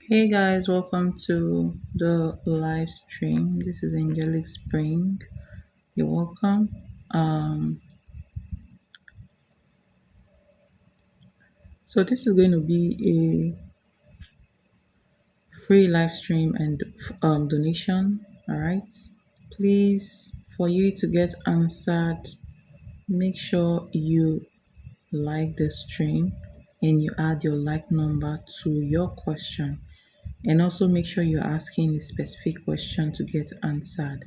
Hey guys, welcome to the live stream. This is Angelic Spring. You're welcome. Um, so this is going to be a free live stream and donation. All right. Please, for you to get answered, make sure you like the stream and you add your like number to your question. And also make sure you're asking a specific question to get answered.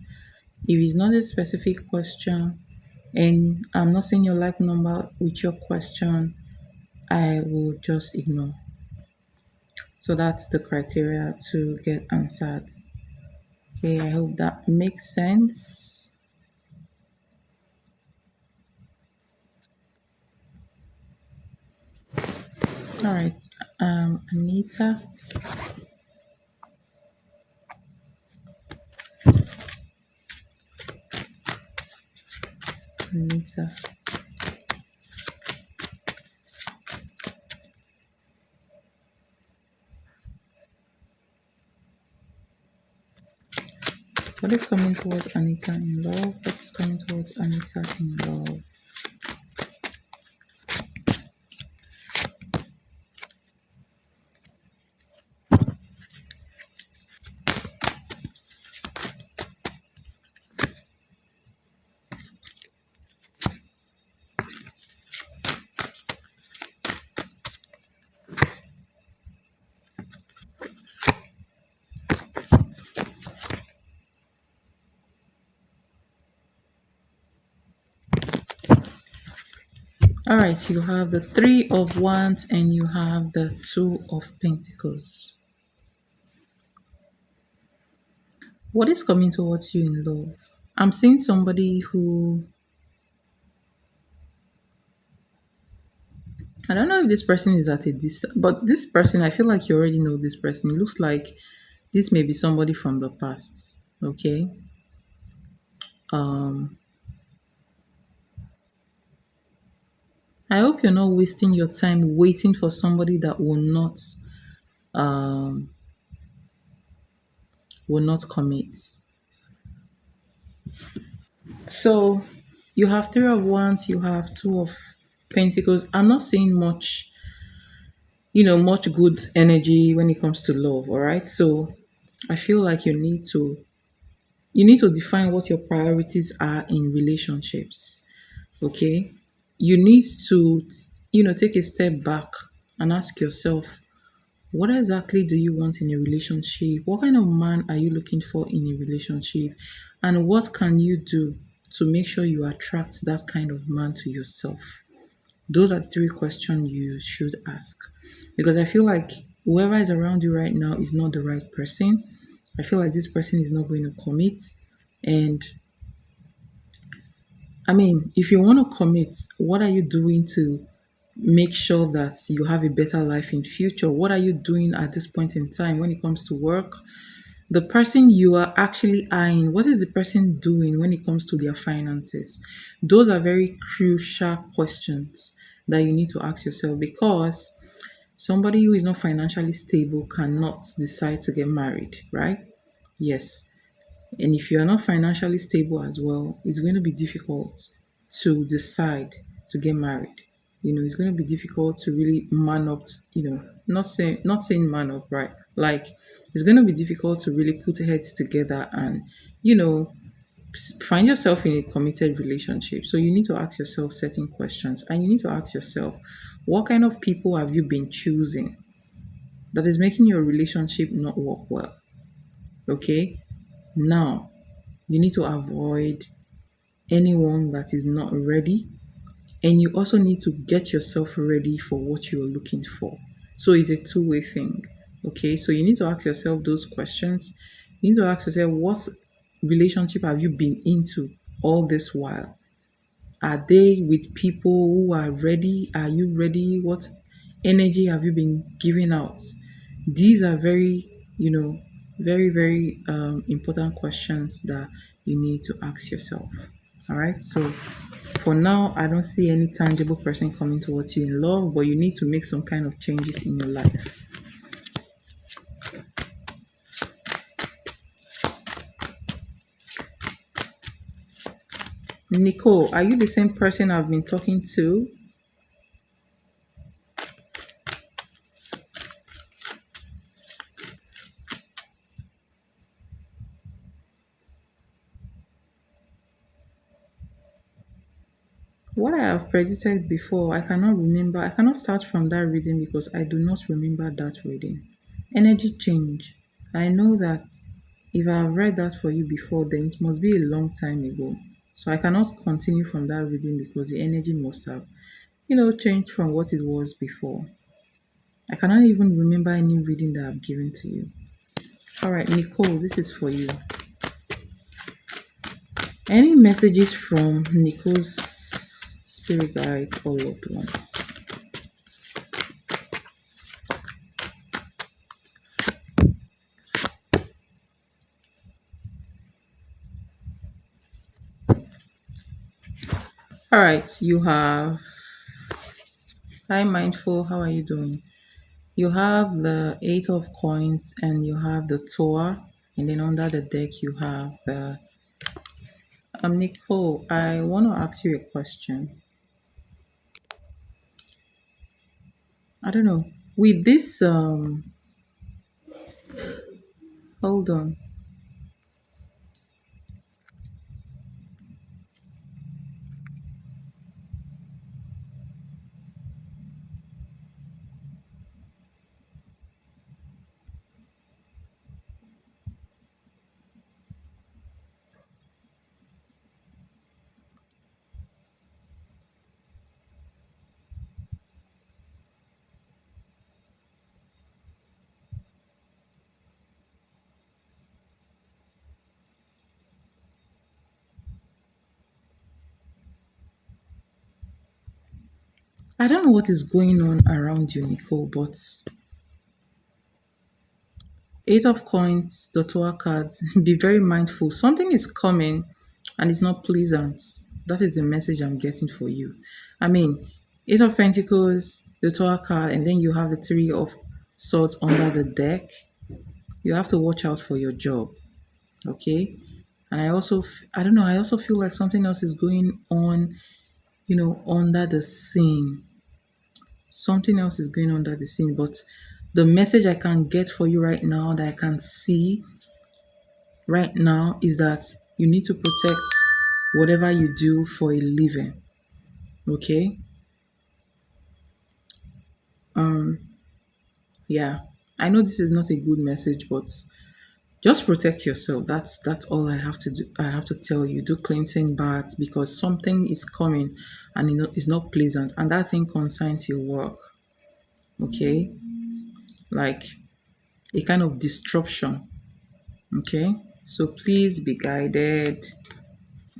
If it's not a specific question and I'm not seeing your like number with your question, I will just ignore. So that's the criteria to get answered. Okay, I hope that makes sense. All right, Anita. Anita. What is coming towards Anita in love? What is coming towards Anita in love? All right, you have the Three of Wands and you have the Two of Pentacles. What is coming towards you in love? I'm seeing somebody who, I don't know if this person is at a distance, but this person, I feel like you already know this person. It looks like this may be somebody from the past. Okay. Um, I hope you're not wasting your time waiting for somebody that um will not commit. So you have Three of Wands, you have Two of Pentacles. I'm not seeing much, much good energy when it comes to love. All right. So I feel like you need to define what your priorities are in relationships. Okay. You need to, take a step back and ask yourself, what exactly do you want in a relationship? What kind of man are you looking for in a relationship? And what can you do to make sure you attract that kind of man to yourself? Those are the three questions you should ask. Because I feel like whoever is around you right now is not the right person. I feel like this person is not going to commit. And I mean, if you want to commit, what are you doing to make sure that you have a better life in future? What are you doing at this point in time when it comes to work? The person you are actually eyeing, what is the person doing when it comes to their finances? Those are very crucial questions that you need to ask yourself, because somebody who is not financially stable cannot decide to get married, right? Yes. And if you are not financially stable as well, it's going to be difficult to decide to get married. It's going to be difficult to really man up, not saying man up, right? Like, it's going to be difficult to really put heads together and, you know, find yourself in a committed relationship. So you need to ask yourself certain questions, and you need to ask yourself, what kind of people have you been choosing that is making your relationship not work well? Okay. Now, you need to avoid anyone that is not ready, and you also need to get yourself ready for what you're looking for. So it's a two-way thing. Okay, so you need to ask yourself those questions. You need to ask yourself, what relationship have you been into all this while? Are they with people who are ready? Are you ready? What energy have you been giving out? These are very, very, very important questions that you need to ask yourself. All right. So for now, I don't see any tangible person coming towards you in love, but you need to make some kind of changes in your life. Nicole, are you the same person I've been talking to? What I have predicted before, I cannot remember. I cannot start from that reading because I do not remember that reading. Energy change. I know that if I have read that for you before, then it must be a long time ago. So I cannot continue from that reading because the energy must have, changed from what it was before. I cannot even remember any reading that I've given to you. All right, Nicole, this is for you. Any messages from Nicole's spirit guides or loved ones? All right, you have. Hi, Mindful. How are you doing? You have the Eight of Coins and you have the Tower, and then under the deck you have the. Nicole, I want to ask you a question. I don't know. With this, hold on. I don't know what is going on around you, Nicole, but Eight of Coins, the Tower cards, be very mindful. Something is coming and it's not pleasant. That is the message I'm getting for you. I mean, Eight of Pentacles, the Tower card, and then you have the Three of Swords under the deck. You have to watch out for your job, okay? And I don't know, I also feel like something else is going on, under the scene. Something else is going on under the scene, but the message I can get for you right now that I can see right now is that you need to protect whatever you do for a living. Okay? Um, yeah. I know this is not a good message, but just protect yourself. That's all I have to do. I have to tell you. Do cleansing baths because something is coming and it's not pleasant. And that thing concerns your work. Okay? Like a kind of disruption. Okay? So please be guided.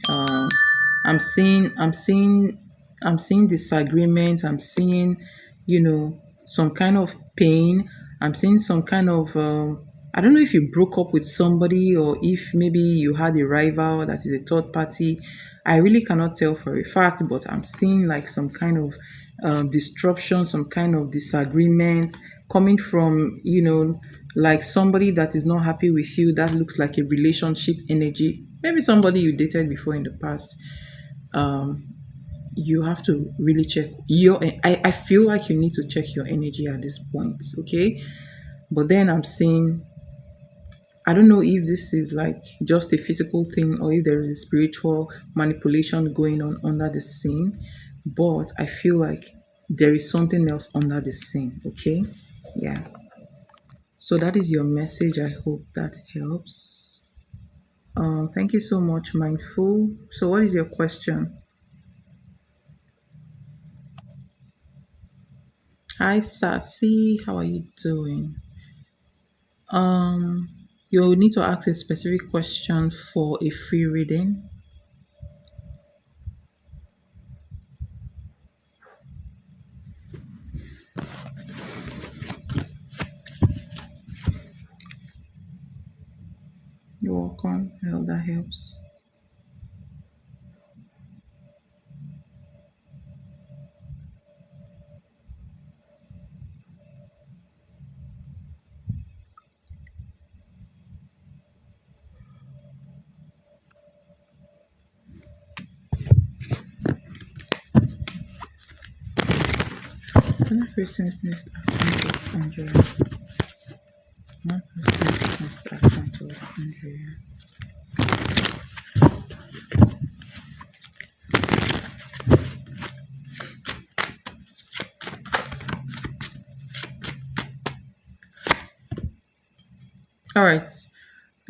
um I'm seeing disagreement. I'm seeing some kind of pain. I'm seeing some kind of I don't know if you broke up with somebody or if maybe you had a rival that is a third party. I really cannot tell for a fact, but I'm seeing like some kind of disruption, some kind of disagreement coming from like somebody that is not happy with you. That looks like a relationship energy, maybe somebody you dated before in the past. You have to really check your I feel like you need to check your energy at this point, okay? But then I'm saying I don't know if this is like just a physical thing or if there is a spiritual manipulation going on under the scene, but I feel like there is something else under the scene, okay? Yeah. So that is your message. I hope that helps. Thank you so much, Mindful. So, what is your question? Hi, Sassy. How are you doing? Um, you'll need to ask a specific question for a free reading. You're welcome. I hope that helps. One person's next action towards Andrea. One person's next action towards Andrea. All right.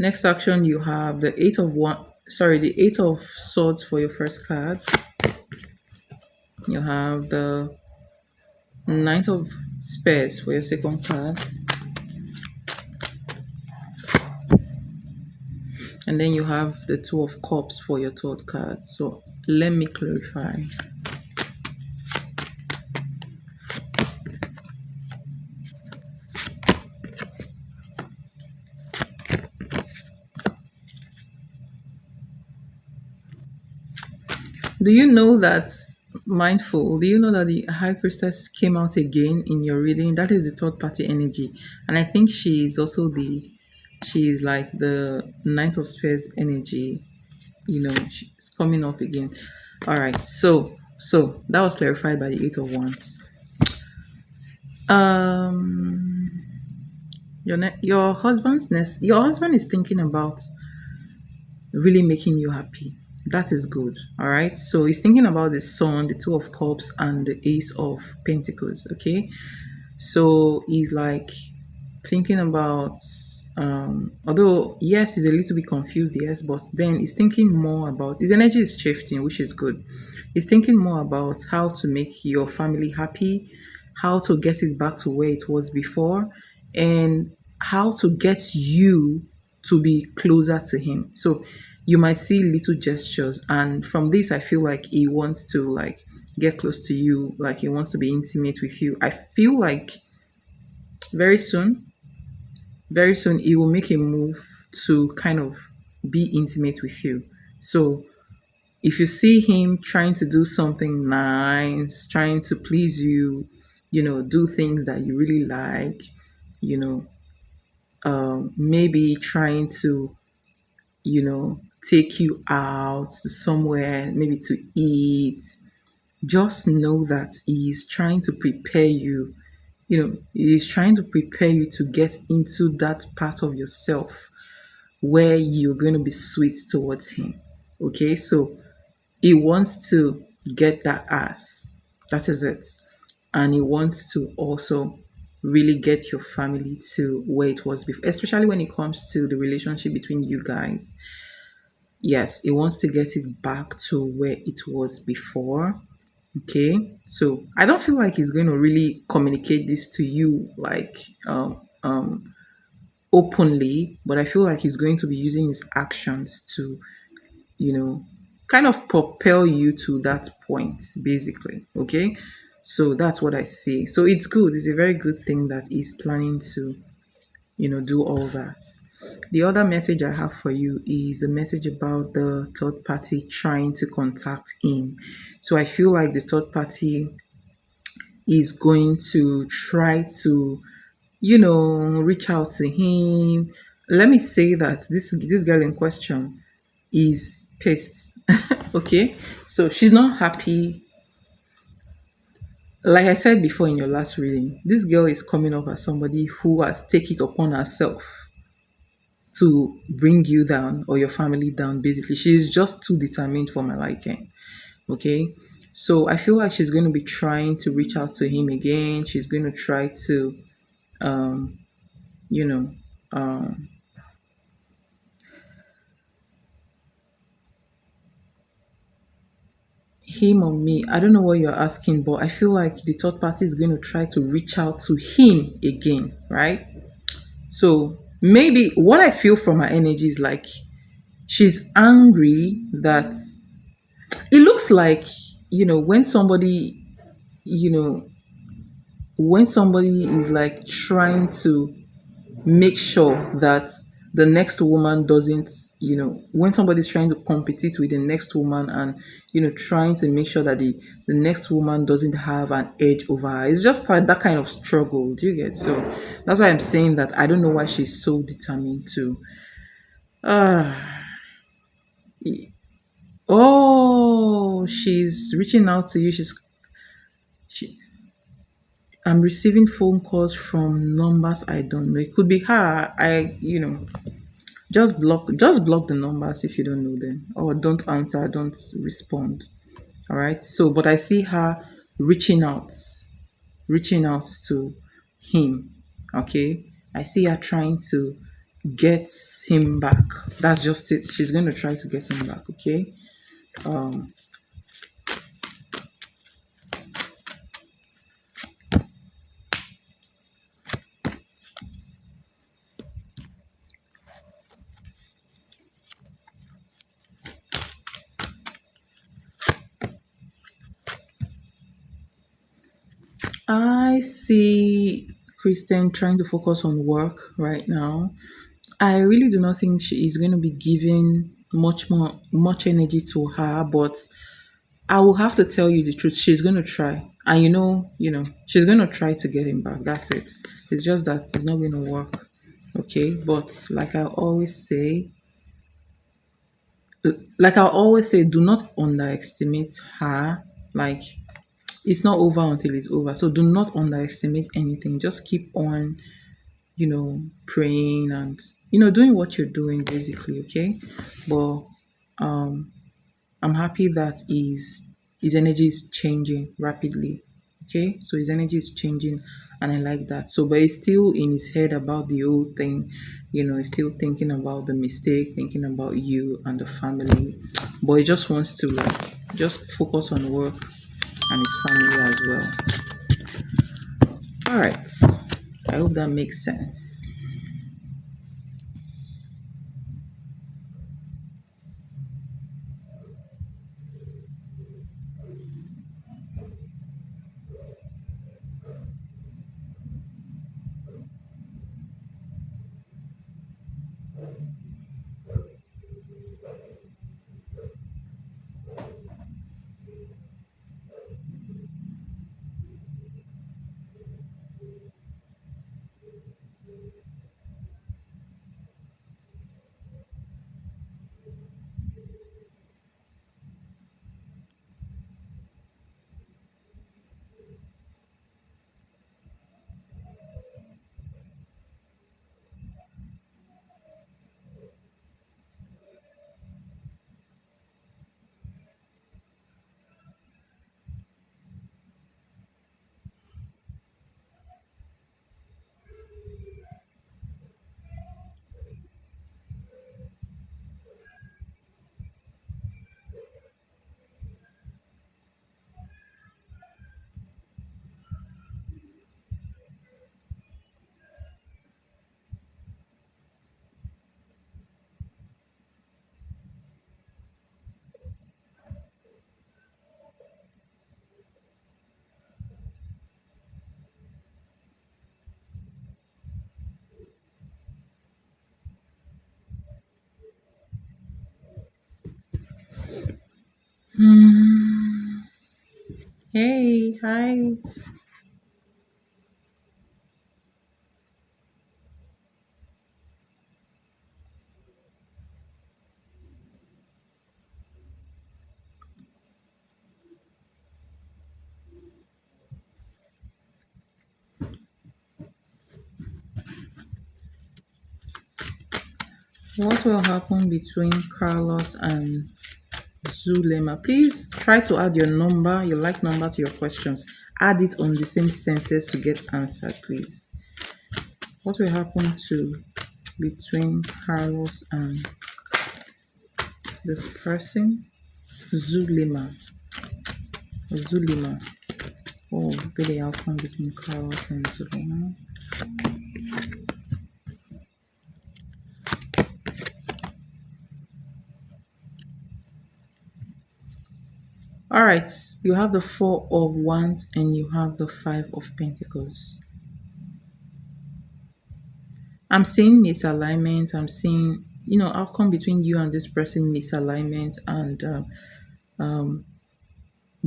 Next action, you have the eight of one. Sorry, the eight of swords for your first card. You have the knight of spears for your second card, and then you have the two of cups for your third card. So let me clarify. Do you know that, mindful? Do you know that the high priestess came out again in your reading? That is the third party energy, and I think she is also she is like the knight of spears energy. She's coming up again. All right, so that was clarified by the eight of wands. Your husband is thinking about really making you happy. That is good. All right. So he's thinking about the sun, the two of cups, and the ace of pentacles. Okay. So he's like thinking about, although yes, he's a little bit confused, yes, but then he's thinking more about his energy is shifting, which is good. He's thinking more about how to make your family happy, how to get it back to where it was before, and how to get you to be closer to him. So you might see little gestures, and from this, I feel like he wants to like get close to you, like he wants to be intimate with you. I feel like very soon, very soon, he will make a move to kind of be intimate with you. So if you see him trying to do something nice, trying to please you, do things that you really like, you know, maybe trying to, take you out to somewhere, maybe to eat, just know that he's trying to prepare you. He's trying to prepare you to get into that part of yourself where you're going to be sweet towards him. Okay, so he wants to get that ass. That is it. And he wants to also really get your family to where it was before, especially when it comes to the relationship between you guys. Yes, he wants to get it back to where it was before. Okay, so I don't feel like he's going to really communicate this to you like openly, but I feel like he's going to be using his actions to, you know, kind of propel you to that point, basically. Okay, so that's what I see. So it's good. It's a very good thing that he's planning to, do all that. The other message I have for you is the message about the third party trying to contact him. So I feel like the third party is going to try to, reach out to him. Let me say that this girl in question is pissed. Okay, so she's not happy. Like I said before in your last reading, this girl is coming up as somebody who has taken it upon herself to bring you down or your family down. Basically, she is just too determined for my liking. Okay, so I feel like she's going to be trying to reach out to him again. She's going to try to, um, you know, um, him or me. I don't know what you're asking, but I feel like the third party is going to try to reach out to him again, right? So maybe what I feel from her energy is like she's angry that it looks like, when somebody, you know, when somebody is like trying to make sure that the next woman doesn't, when somebody's trying to compete with the next woman and, trying to make sure that the next woman doesn't have an edge over her. It's just like that kind of struggle. Do you get? So that's why I'm saying that I don't know why she's so determined to. Uh, oh, she's reaching out to you. I'm receiving phone calls from numbers I don't know. It could be her. Just block the numbers if you don't know them, or don't answer, don't respond. All right. So, but I see her reaching out, reaching out to him. Okay. I see her trying to get him back. That's just it. She's going to try to get him back. Okay. Um, I see Kristen trying to focus on work right now. I really do not think she is going to be giving much energy to her, but I will have to tell you the truth. She's going to try. And she's going to try to get him back. That's it. It's just that it's not going to work. Okay? But like I always say, do not underestimate her. Like, it's not over until it's over. So do not underestimate anything. Just keep on, praying and doing what you're doing basically, okay? But I'm happy that his energy is changing rapidly. Okay, so his energy is changing, and I like that. So, but he's still in his head about the whole thing. He's still thinking about the mistake, thinking about you and the family. But he just wants to just focus on work and his family as well. All right. I hope that makes sense. Hey, hi. What will happen between Carlos and Zulema? Please try to add your like number to your questions. Add it on the same sentence to get answered, please. What will happen to between Carlos and this person? Zulema. Zulema. Oh, the outcome between Carlos and Zulema. All right, you have the Four of Wands and you have the Five of Pentacles. I'm seeing misalignment. I'm seeing, outcome between you and this person, misalignment and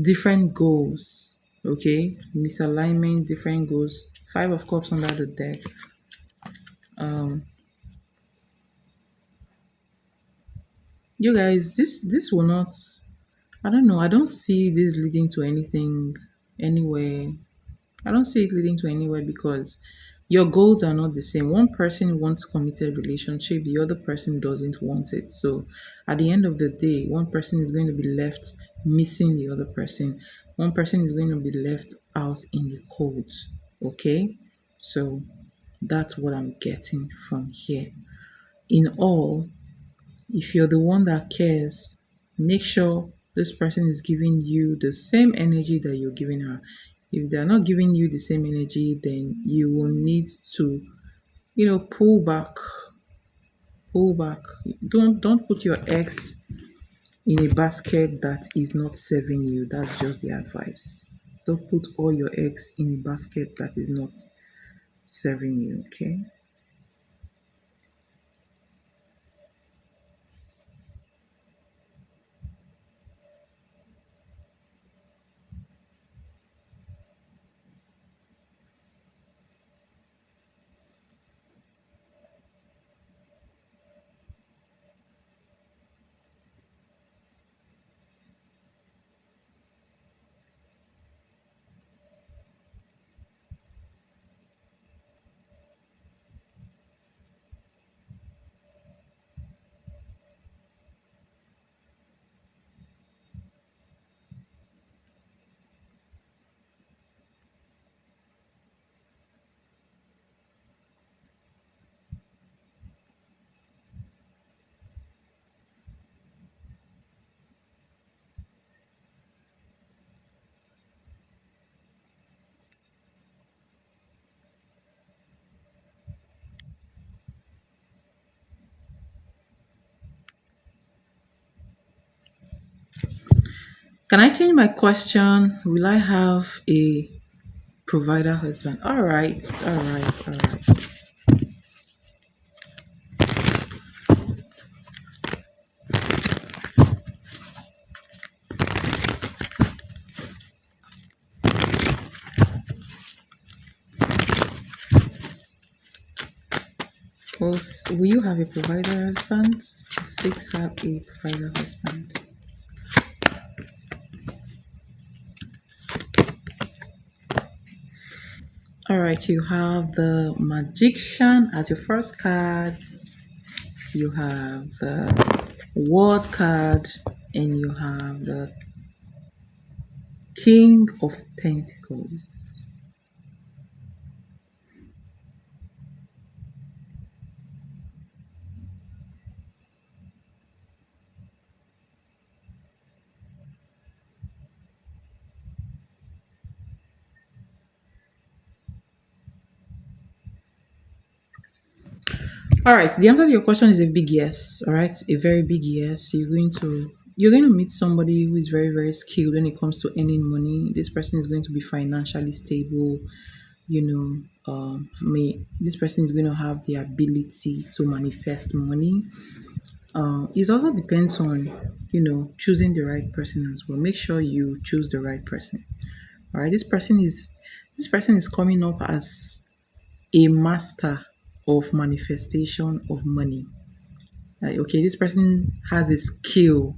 different goals. Okay, misalignment, different goals. Five of Cups under the deck. You guys, this will not. I don't know. I don't see this leading to anything anywhere I don't see it leading to anywhere because your goals are not the same. One person wants committed relationship, the other person doesn't want it. So at the end of the day, one person is going to be left missing the other person. One person is going to be left out in the cold. Okay? So that's what I'm getting from here. In all, if you're the one that cares, make sure this person is giving you the same energy that you're giving her. If they're not giving you the same energy, then you will need to, pull back. Pull back. Don't put your eggs in a basket that is not serving you. That's just the advice. Don't put all your eggs in a basket that is not serving you, okay? Can I change my question? Will I have a provider husband? All right, all right, all right. Will you have a provider husband? Will six have a provider husband? All right, you have the magician as your first card. You have the word card, and you have the king of pentacles. All right, the answer to your question is a big yes. All right, a very big yes. You're going to meet somebody who is very very skilled when it comes to earning money. This person is going to be financially stable. May this person is going to have the ability to manifest money. It also depends on choosing the right person as well. Make sure you choose the right person. All right, this person is coming up as a master of manifestation of money. Like, okay, this person has a skill.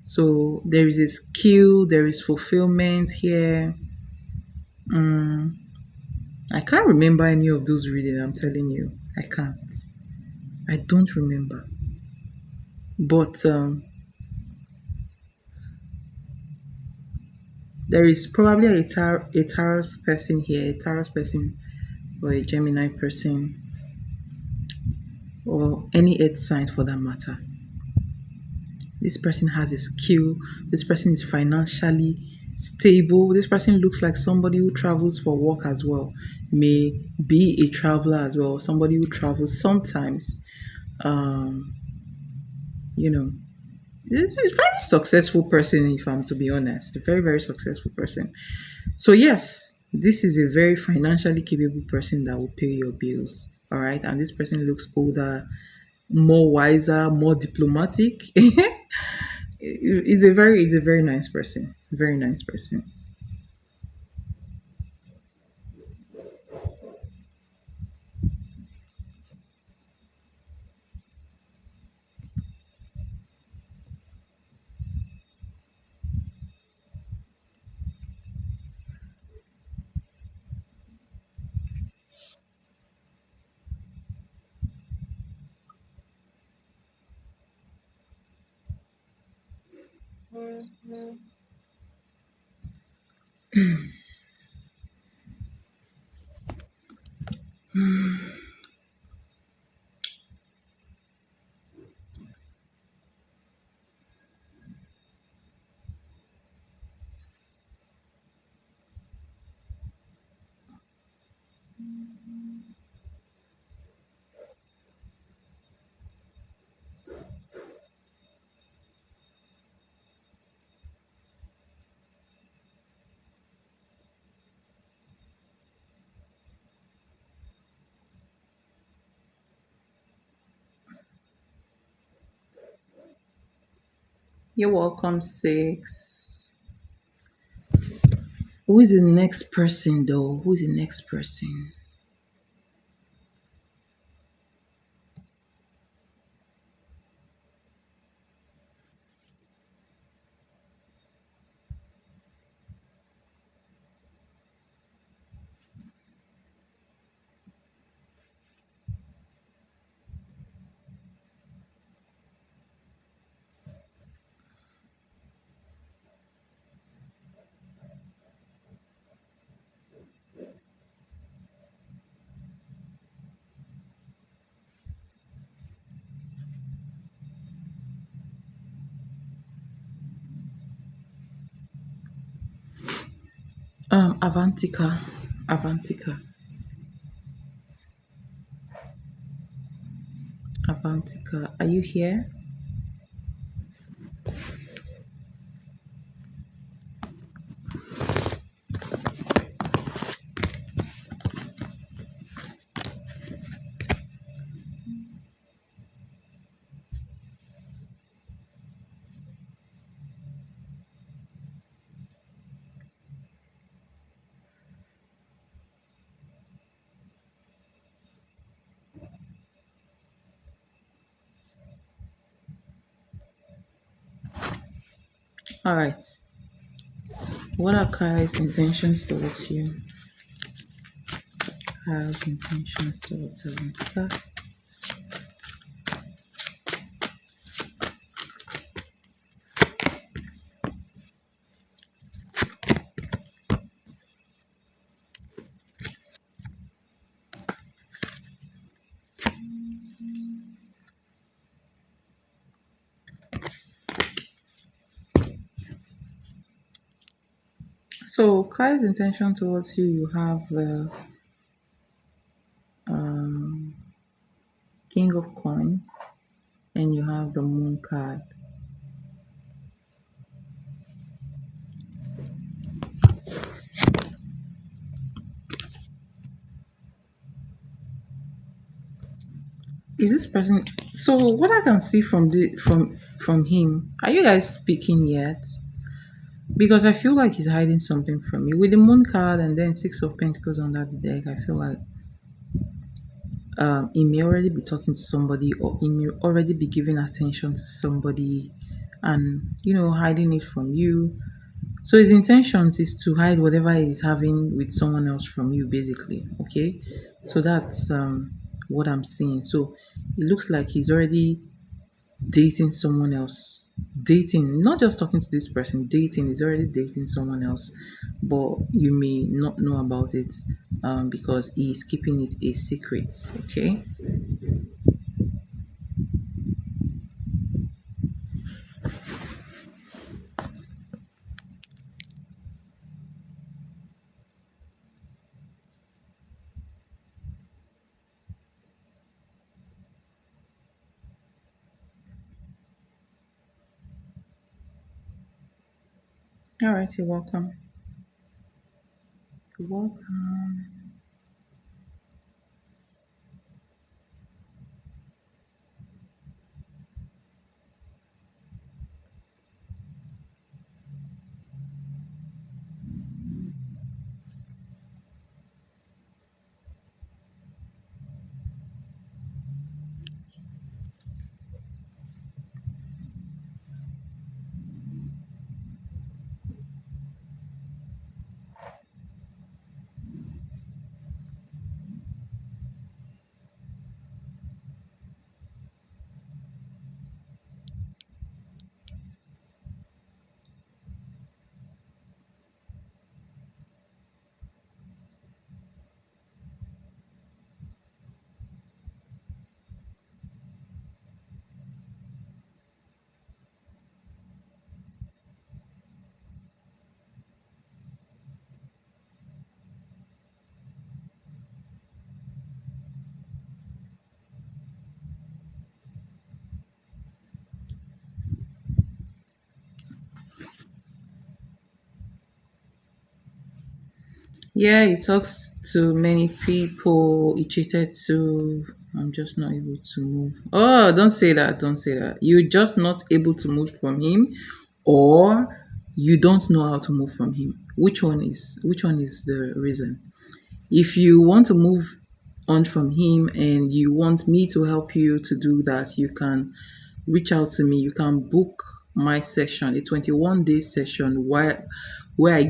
So there is a skill, there is fulfillment here. I can't remember any of those reading, I'm telling you. I can't. I don't remember. But there is probably a Taurus person here, a Taurus person or a Gemini person or any earth sign for that matter. This person has a skill. This person is financially stable. This person looks like somebody who travels for work as well. May be a traveler as well. Somebody who travels sometimes. Um, you know, it's a very successful person, if I'm to be honest. A very, very successful person. So, yes, this is a very financially capable person that will pay your bills. All right. And this person looks older, more wiser, more diplomatic. It's a very nice person. Very nice person. You're welcome, six. Who is the next person though? Who is the next person? Avantika. Avantika. Avantika. Are you here? All right. What are Kai's intentions towards you? Kai's intentions towards Avantika. So Kai's intention towards you, you have the King of Coins and you have the Moon card. Is this person, so what I can see from the from him, are you guys speaking yet? Because I feel like he's hiding something from you. With the Moon card and then Six of Pentacles on that deck, I feel like he may already be talking to somebody or he may already be giving attention to somebody and hiding it from you. So his intentions is to hide whatever he's having with someone else from you, basically. Okay, so that's what I'm seeing. So it looks like he's already dating someone else. Dating, not just talking to this person, dating is already dating someone else, but you may not know about it because he's keeping it a secret. Okay. All right, you're welcome. You're welcome. Yeah, he talks to many people. He cheated to. I'm just not able to move. Oh, don't say that. Don't say that. You're just not able to move from him, or you don't know how to move from him. Which one is the reason? If you want to move on from him and you want me to help you to do that, you can reach out to me. You can book my session, a 21-day session where I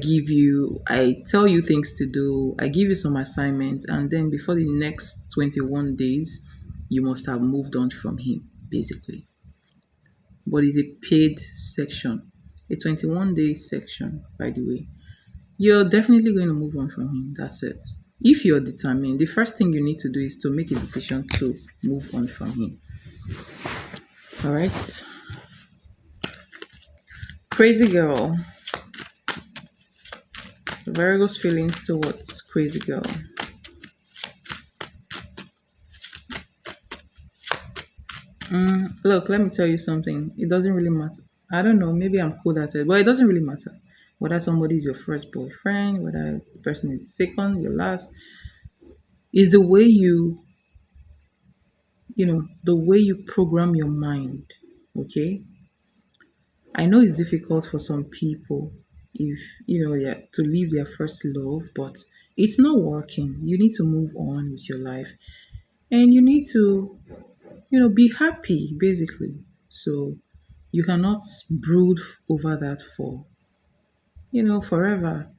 tell you things to do, I give you some assignments, and then before the next 21 days, you must have moved on from him, basically. But it's a paid section, a 21-day section, by the way. You're definitely going to move on from him. That's it. If you're determined, the first thing you need to do is to make a decision to move on from him. All right. Crazy girl. Virgo's feelings towards crazy girl. Look, let me tell you something. It doesn't really matter. I don't know. Maybe I'm cool at it, but it doesn't really matter whether somebody is your first boyfriend, whether the person is second, your last. Is the way the way you program your mind. Okay. I know it's difficult for some people if yeah, to leave their first love, but it's not working. You need to move on with your life, and you need to be happy basically. So you cannot brood over that for forever.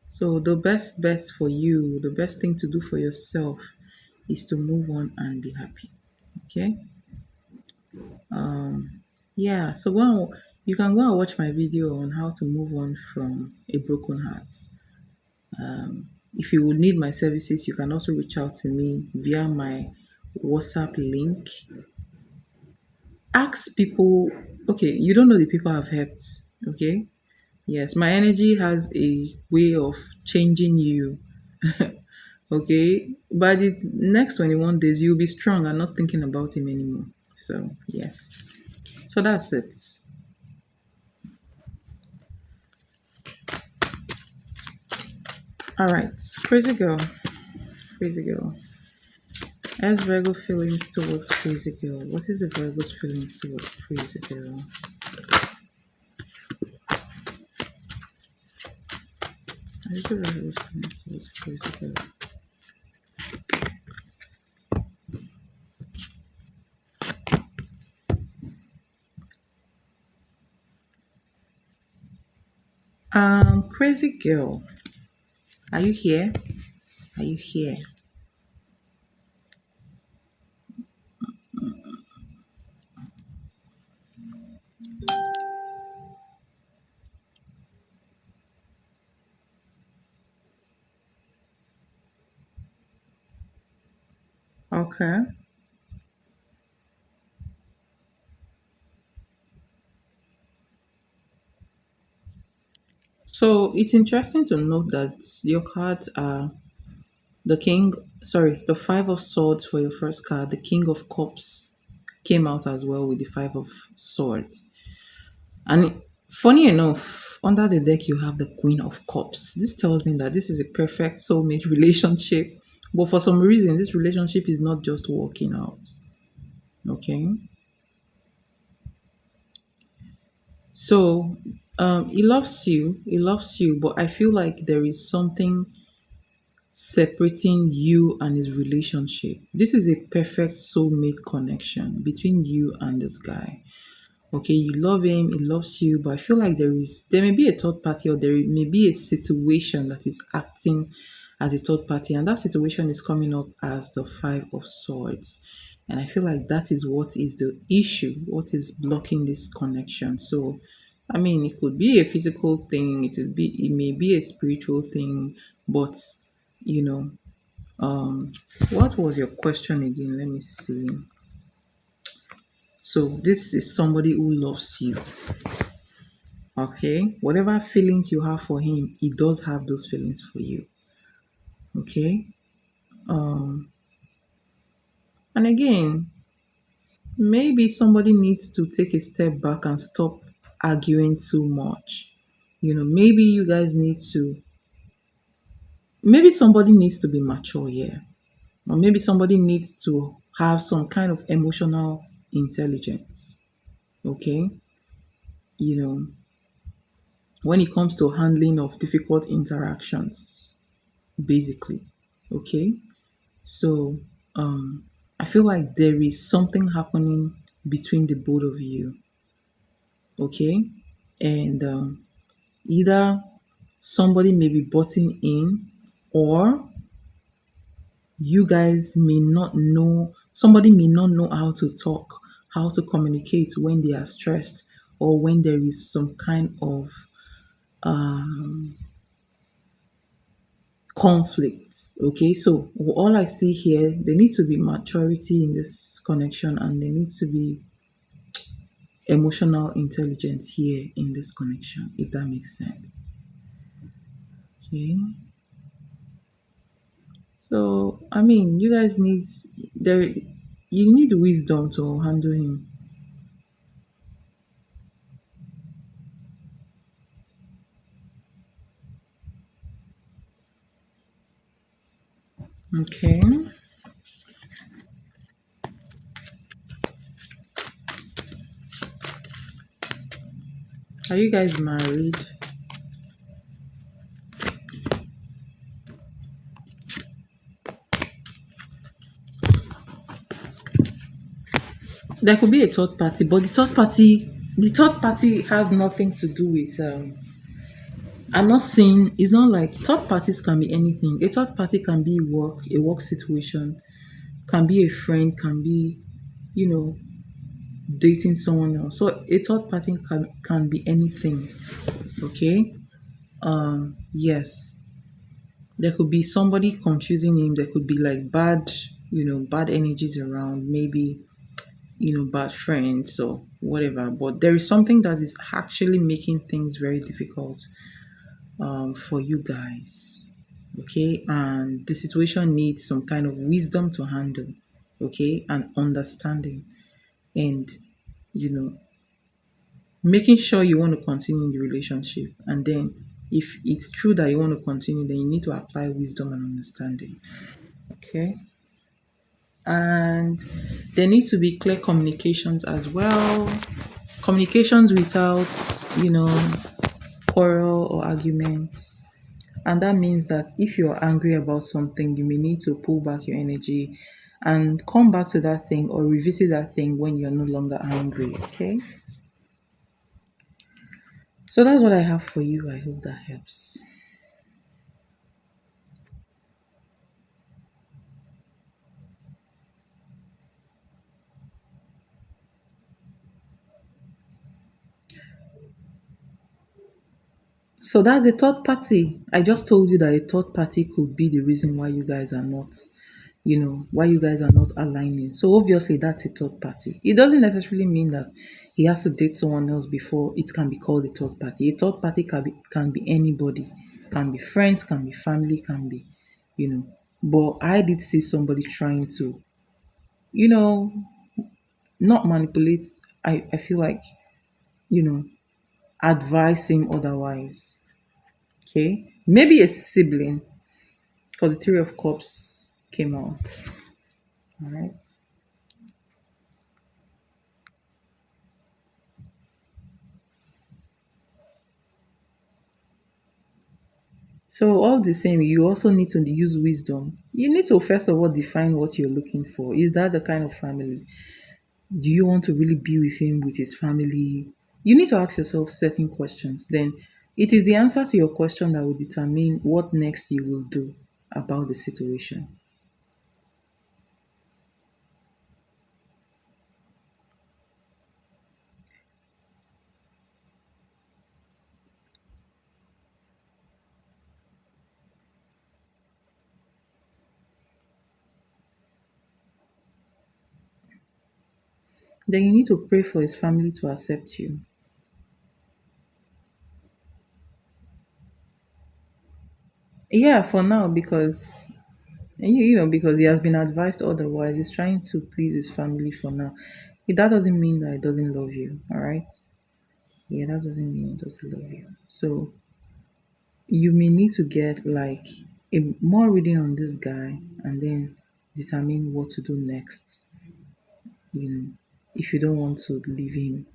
So the best bet for you, the best thing to do for yourself is to move on and be happy. Okay. Yeah, so you can go and watch my video on how to move on from a broken heart. If you would need my services, you can also reach out to me via my WhatsApp link. Ask people, okay, you don't know the people I've helped, okay? Yes, my energy has a way of changing you, okay? By the next 21 days, you'll be strong and not thinking about him anymore. So, yes. So that's it. All right, crazy girl, crazy girl. As Virgo feelings towards crazy girl. What is the Virgo's feelings towards crazy girl? What is the Virgo's feelings towards crazy girl? Crazy girl. Are you here? Are you here? Okay. So it's interesting to note that your cards are the king, sorry, the five of swords for your first card, the king of cups came out as well with the five of swords. And funny enough, under the deck you have the Queen of Cups. This tells me that this is a perfect soulmate relationship. But for some reason, this relationship is not just working out. Okay. So he loves you. He loves you, but I feel like there is something separating you and his relationship. This is a perfect soulmate connection between you and this guy. Okay, you love him, he loves you, but I feel like there may be a third party, or there may be a situation that is acting as a third party, and that situation is coming up as the five of swords. And I feel like that is what is the issue, what is blocking this connection. So I mean, it could be a physical thing, it may be a spiritual thing, but you know what was your question again? Let me see. So this is somebody who loves you. Okay, whatever feelings you have for him, he does have those feelings for you. Okay, and again, maybe somebody needs to take a step back and stop arguing too much. Maybe you guys need to maybe somebody needs to be mature here, or maybe somebody needs to have some kind of emotional intelligence. Okay, you know, when it comes to handling of difficult interactions, basically. Okay, so I feel like there is something happening between the both of you. Okay, and either somebody may be butting in, or you guys may not know, somebody may not know how to talk, how to communicate when they are stressed, or when there is some kind of conflict. Okay, so all I see here, there needs to be maturity in this connection, and there needs to be emotional intelligence here in this connection, if that makes sense. Okay, so I mean, you guys need there, you need wisdom to handle him. Okay, are you guys married? There could be a third party, but the third party has nothing to do with. I'm not saying it's not like third parties can be anything. A third party can be work, a work situation, can be a friend, can be, you know, dating someone else. So a third party can be anything. Okay. Yes. There could be somebody confusing him. There could be like bad, bad energies around. Maybe bad friends or whatever. But there is something that is actually making things very difficult for you guys. Okay, and the situation needs some kind of wisdom to handle. Okay, and understanding, and you know, making sure you want to continue in the relationship. And then, if it's true that you want to continue, then you need to apply wisdom and understanding. Okay, and there needs to be clear communications as well. Communications without, you know, quarrel or arguments. And that means that if you're angry about something, you may need to pull back your energy and come back to that thing or revisit that thing when you're no longer angry. Okay. So that's what I have for you. I hope that helps. So that's a third party. I just told you that a third party could be the reason why you guys are not, why you guys are not aligning. So obviously that's a third party. It doesn't necessarily mean that he has to date someone else before it can be called a third party. A third party can be anybody, can be friends, can be family, can be, you know. But I did see somebody trying to, you know, not manipulate. I feel like, you know, advise him otherwise. Okay, maybe a sibling, because the Three of Cups came out. All right. So all the same, you also need to use wisdom. You need to first of all define what you're looking for. Is that the kind of family? Do you want to really be with him, with his family? You need to ask yourself certain questions. Then it is the answer to your question that will determine what next you will do about the situation. Then you need to pray for his family to accept you. Yeah, for now, because because he has been advised otherwise. He's trying to please his family for now. That doesn't mean that he doesn't love you, all right? Yeah, that doesn't mean he doesn't love you. So you may need to get like more reading on this guy and then determine what to do next, you know, if you don't want to leave him.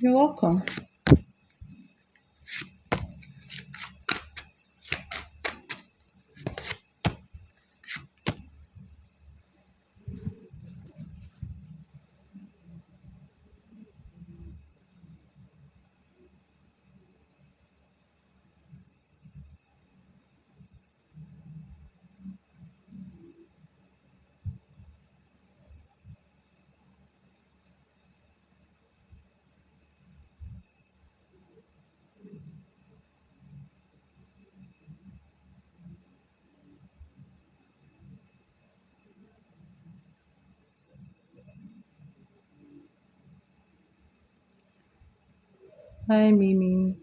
You're welcome. Hi, Mimi.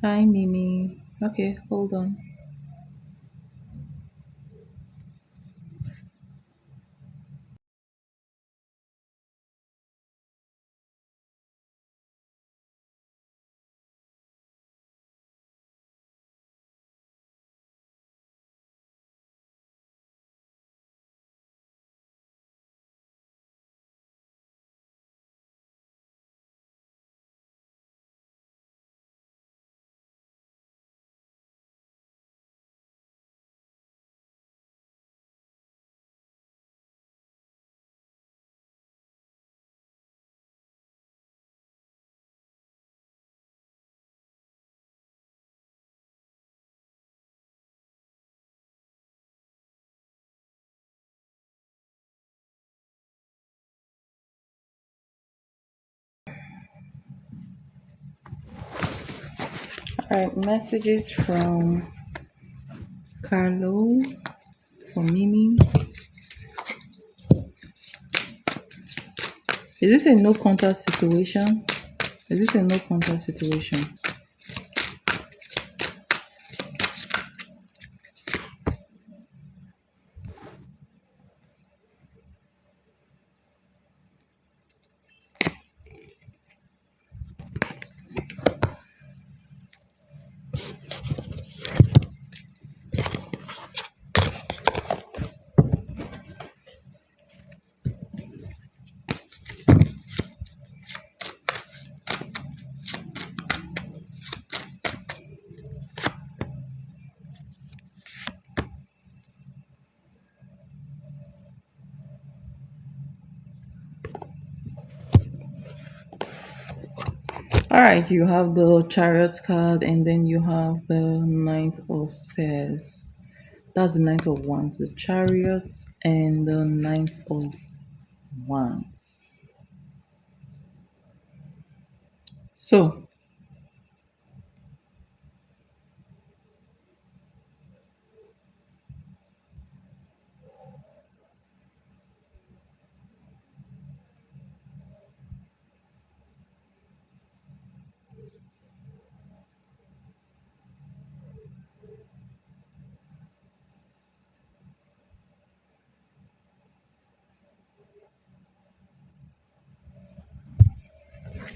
Hi, Mimi. Okay, hold on. All right, messages from Carlo, from Mimi. Is this a no contact situation? Is this a no contact situation? All right, you have the chariot card, and then you have the knight of spears. That's the knight of wands, the chariots, and the knight of wands. So,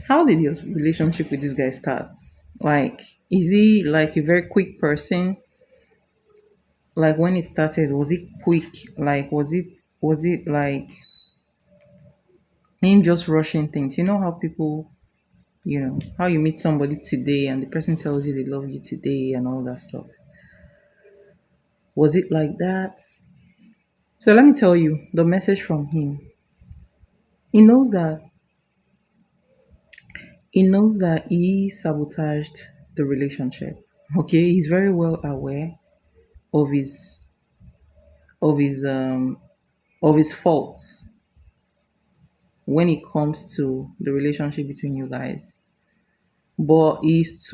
how did your relationship with this guy start? Like, is he like a very quick person? Like when it started, was it quick? Like, was it like him just rushing things? You know how people, how you meet somebody today and the person tells you they love you today and all that stuff. Was it like that? So let me tell you the message from him. He knows that he sabotaged the relationship. Okay, he's very well aware of of his um of his faults when it comes to the relationship between you guys. But he's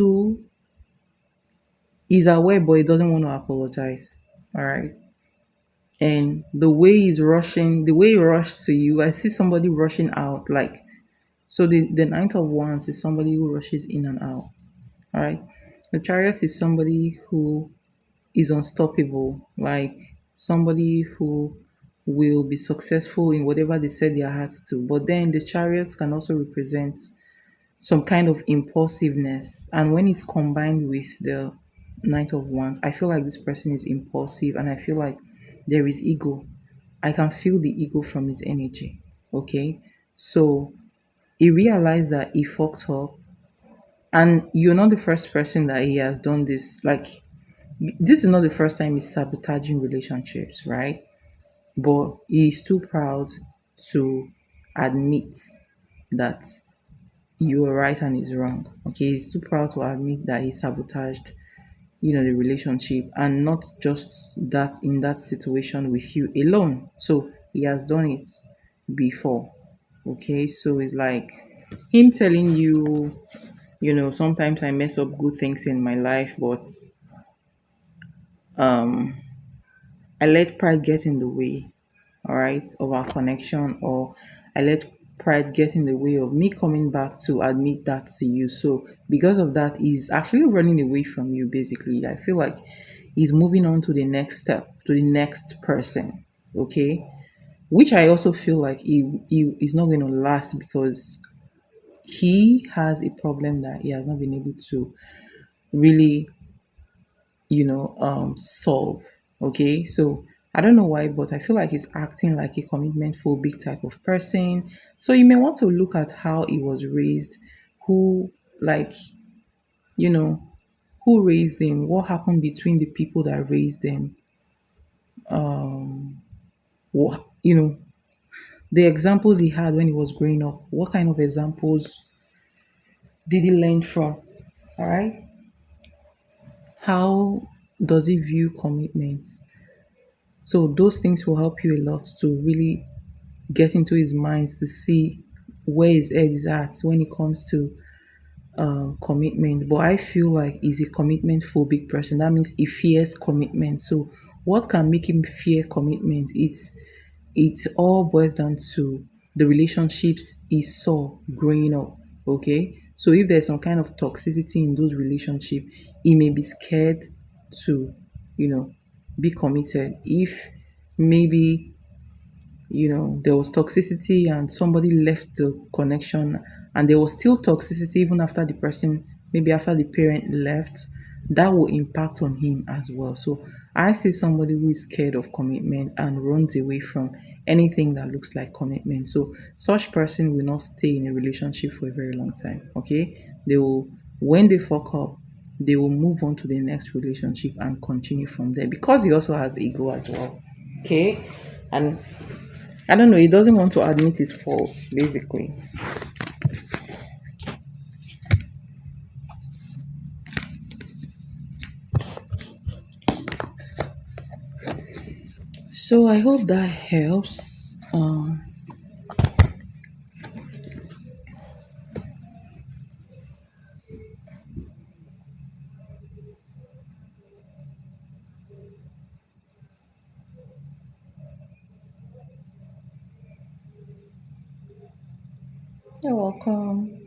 aware, but he doesn't want to apologize. All right. And the way he rushed to you, I see somebody rushing out. Like, so the Knight of Wands is somebody who rushes in and out. All right. The Chariot is somebody who is unstoppable, like somebody who will be successful in whatever they set their hearts to. But then the Chariot can also represent some kind of impulsiveness. And when it's combined with the Knight of Wands, I feel like this person is impulsive and I feel like there is ego. I can feel the ego from his energy. Okay. So he realized that he fucked up. And you're not the first person that he has done this. Like, this is not the first time he's sabotaging relationships, right? But he's too proud to admit that you are right and he's wrong. Okay, he's too proud to admit that he sabotaged, the relationship, and not just that in that situation with you alone. So he has done it before. Okay, so it's like him telling you, sometimes I mess up good things in my life, but um I let pride get in the way, all right, of our connection, or I let pride get in the way of me coming back to admit that to you. So because of that, he's actually running away from you, basically. I feel like he's moving on to the next step, to the next person, okay? Which I also feel like he is not going to last because he has a problem that he has not been able to really solve. Okay, so I don't know why, but I feel like he's acting like a commitment phobic type of person. So you may want to look at how he was raised, who, like, you know who raised him, what happened between the people that raised him, what, the examples he had when he was growing up, what kind of examples did he learn from? All right, how does he view commitments? So those things will help you a lot to really get into his mind to see where his head is at when it comes to commitment. But I feel like he's a commitment phobic person. That means he fears commitment. So what can make him fear commitment? It all boils down to the relationships he saw growing up. Okay. So if there's some kind of toxicity in those relationships, he may be scared to, you know, be committed. If maybe there was toxicity and somebody left the connection and there was still toxicity even after the person, maybe after the parent left, that will impact on him as well. So I see somebody who is scared of commitment and runs away from anything that looks like commitment. So such person will not stay in a relationship for a very long time. Okay, they will, when they fuck up, they will move on to the next relationship and continue from there because he also has ego as well. Okay, and I don't know, he doesn't want to admit his faults, basically. So I hope that helps. You're welcome.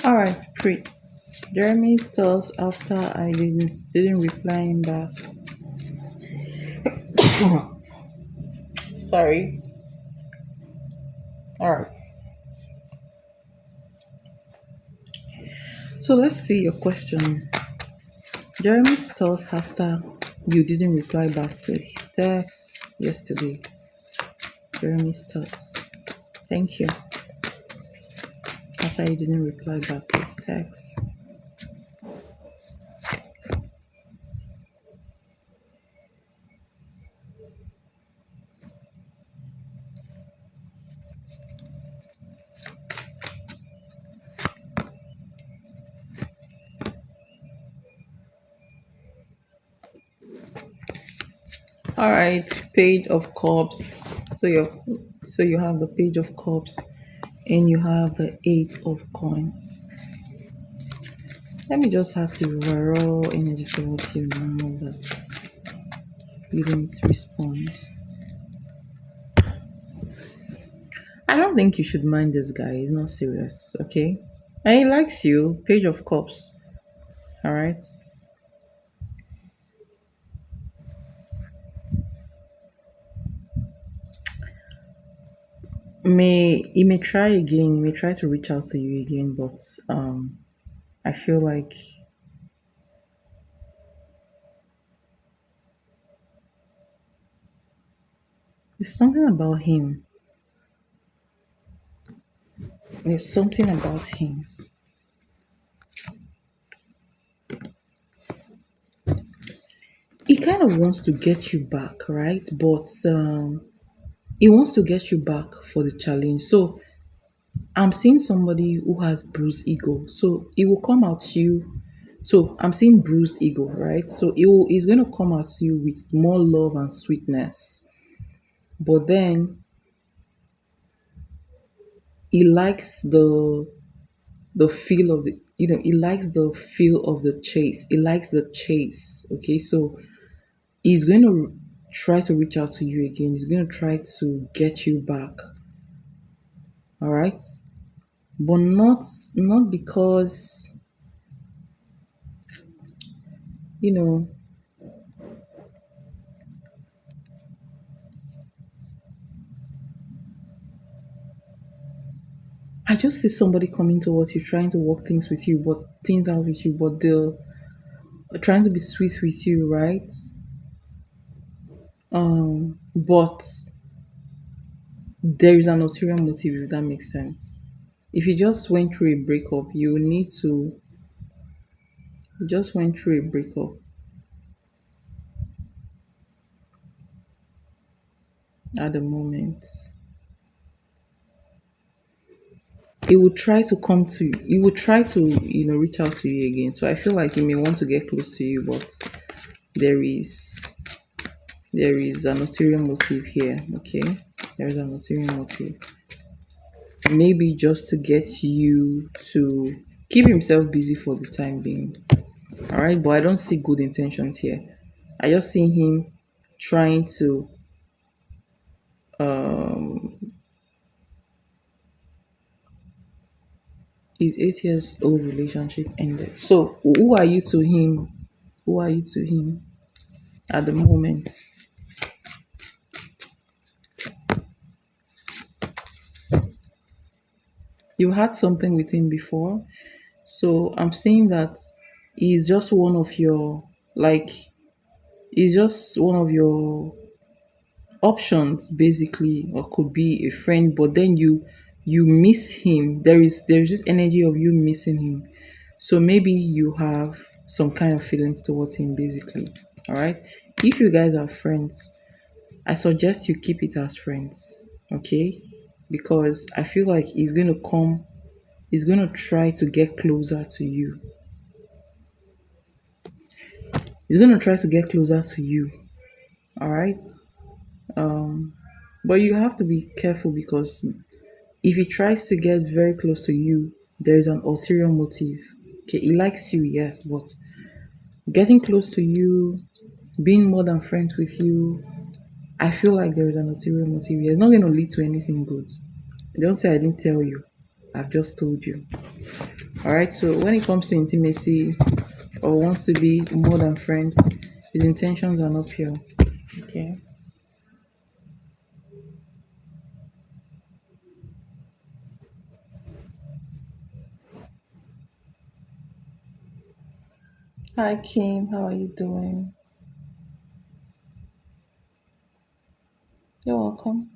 All right, Prince. Jeremy's thoughts after I didn't reply him back. Sorry. All right. So let's see your question. Jeremy's thoughts after you didn't reply back to his text yesterday. Jeremy's thoughts. Thank you. After you didn't reply back to his text. All right, page of cups. So you have the page of cups and you have the eight of coins. Let me just ask you overall energy towards you now that you didn't respond. I don't think you should mind this guy. He's not serious, okay? And he likes you. Page of cups. All right. He may try again. He may try to reach out to you again, but I feel like there's something about him. There's something about him. He kind of wants to get you back, right? But he wants to get you back for the challenge. So I'm seeing somebody who has bruised ego. So it will come at you. So I'm seeing bruised ego, right? So he's going to come at you with more love and sweetness. But then he likes the feel of the he likes the feel of the chase. He likes the chase. Okay, so he's going to try to reach out to you again. He's going to try to get you back. All right, but not because you know I just see somebody coming towards you, trying to work things out with you, but they're trying to be sweet with you, right? But there is an ulterior motive, if that makes sense. If you just went through a breakup, you need to He just went through a breakup at the moment. He would try to come to you. He would try to, reach out to you again. So I feel like he may want to get close to you, but there is there is an ulterior motive here. Okay, there is an ulterior motive. Maybe just to get you to keep himself busy for the time being. All right, but I don't see good intentions here. I just see him trying to um his 8 years old relationship ended. So who are you to him? Who are you to him at the moment? You had something with him before. So I'm saying that he's just one of your like he's just one of your options basically, or could be a friend, but then you miss him. There's this energy of you missing him. So maybe you have some kind of feelings towards him basically. All right. If you guys are friends, I suggest you keep it as friends. Okay? Because I feel like he's going to try to get closer to you. He's going to try to get closer to you. All right? But you have to be careful because if he tries to get very close to you, there is an ulterior motive. Okay, he likes you, yes, but getting close to you, being more than friends with you, I feel like there is an ulterior motive here. It's not going to lead to anything good. Don't say I didn't tell you. I've just told you. All right. So when it comes to intimacy or wants to be more than friends, his intentions are not pure. Okay. Hi Kim, how are you doing? You're welcome.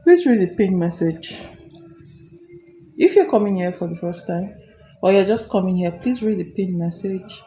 Please read the pin message. If you're coming here for the first time or you're just coming here, please read the pin message.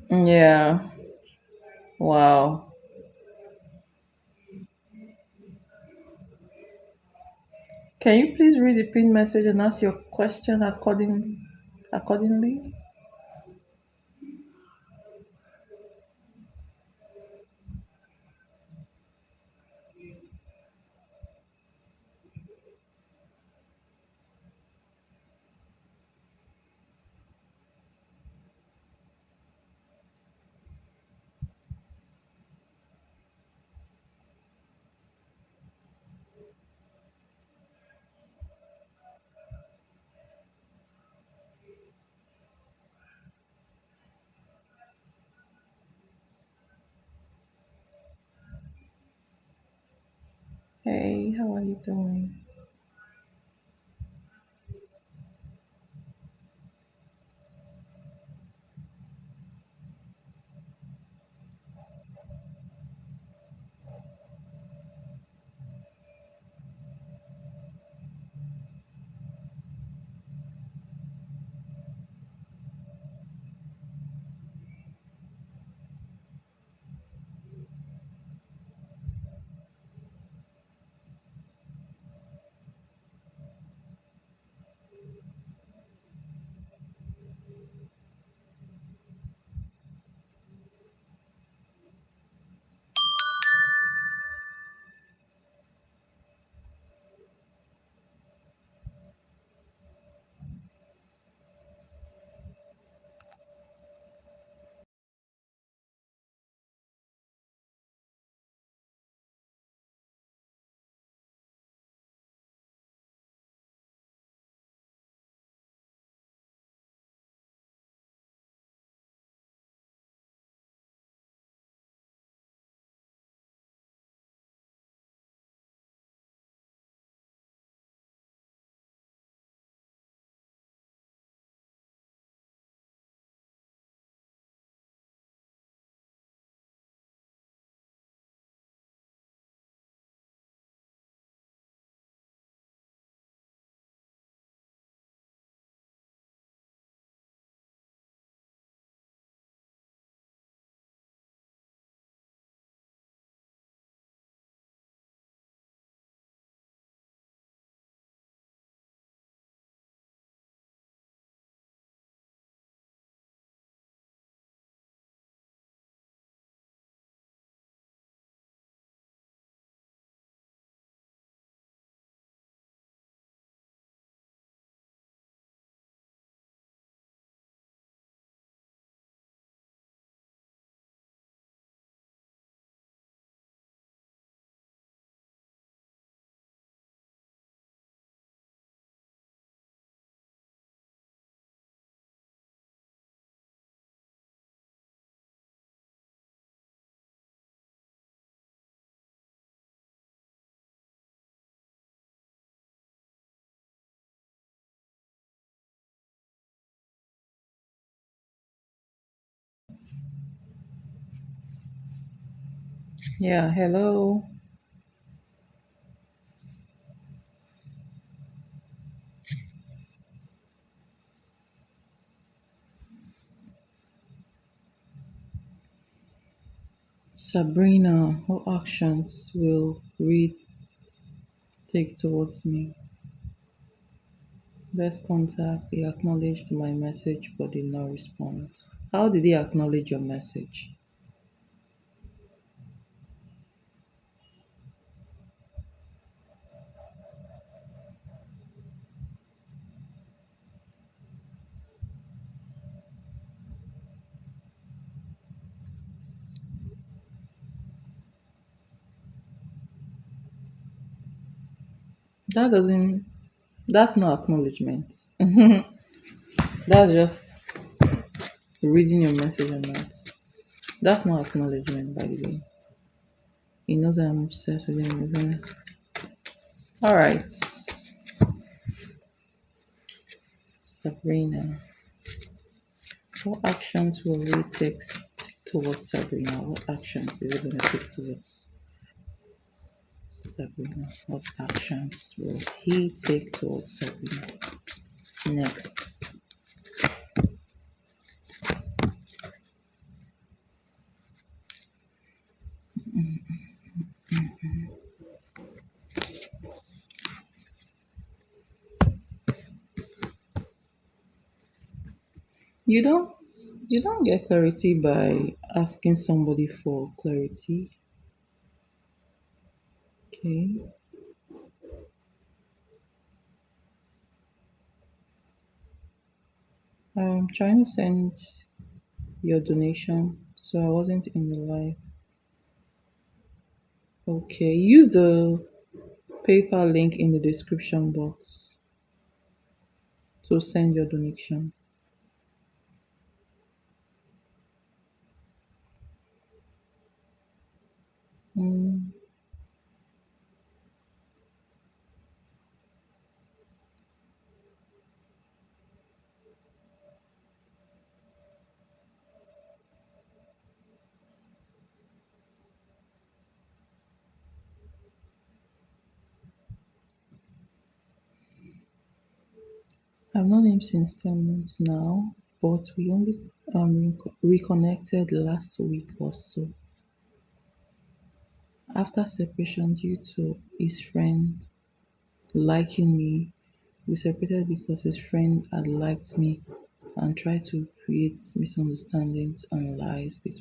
Yeah. Wow. Can you please read the pin message and ask your question accordingly? Hey, how are you doing? Yeah, hello. Sabrina, what actions will Reed take towards me? Let's contact. He acknowledged my message but did not respond. How did he acknowledge your message? That doesn't, that's not acknowledgement. That's just reading your message or not. That's not acknowledgement, by the way. He knows I'm obsessed with him. Isn't it? All right, Sabrina. What actions will we take towards Sabrina? What actions is it going to take towards Sabrina? What actions will he take towards Sabrina? Next. You don't you don't get clarity by asking somebody for clarity. Okay. I'm trying to send your donation, so I wasn't in the live. Okay. Use the PayPal link in the description box to send your donation. Mm, I've known him since 10 months now, but we only reconnected last week or so. After separation due to his friend liking me, we separated because his friend had liked me and tried to create misunderstandings and lies there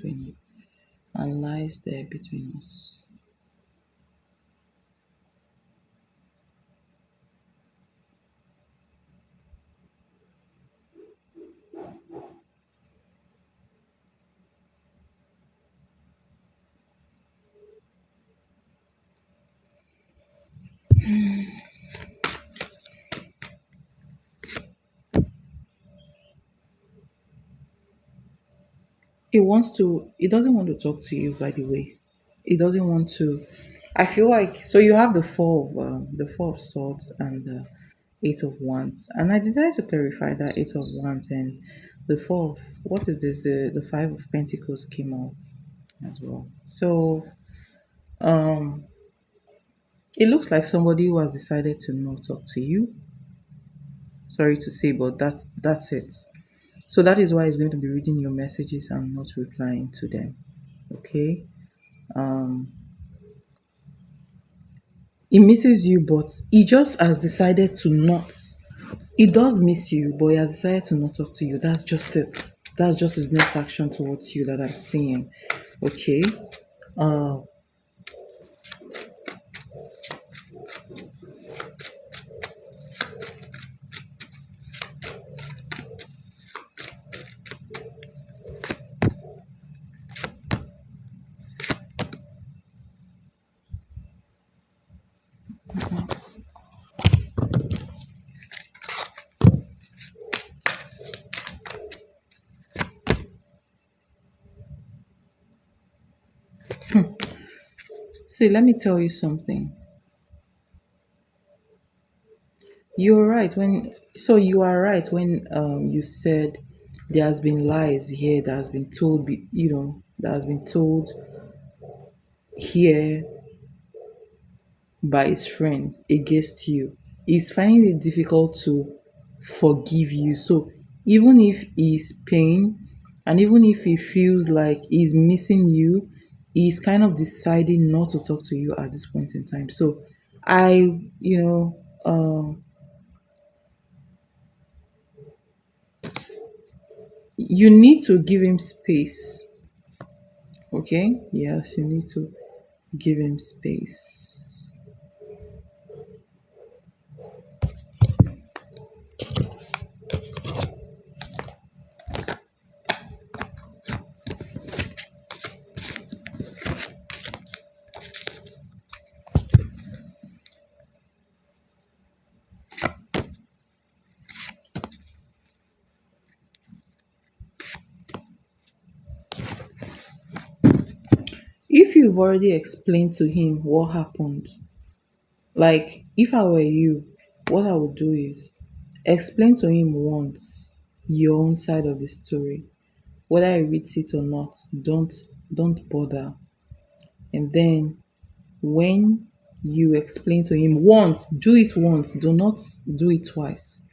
between us. He doesn't want to talk to you, by the way. He doesn't want to. I feel like, so you have the four of swords and the eight of wands. And I decided to clarify that eight of wands and the four of, what is this? The five of pentacles came out as well. So, um, it looks like somebody who has decided to not talk to you. Sorry to say, but that's it. So that is why he's going to be reading your messages and not replying to them. Okay. Um, he misses you, but he just has decided to not. He does miss you, but he has decided to not talk to you. That's just it. That's just his next action towards you that I'm seeing. Okay. Uh, See, let me tell you something. You're right when you are right when you said there has been lies here that has been told, that has been told care by his friend against you. He's finding it difficult to forgive you. So even if he's pain and even if he feels like he's missing you, he's kind of deciding not to talk to you at this point in time. So I, you need to give him space. Okay? Yes, you need to give him space. If you've already explained to him what happened, like if I were you, what I would do is explain to him once your own side of the story. Whether he reads it or not, don't bother. And then when you explain to him once, do it once, do not do it twice.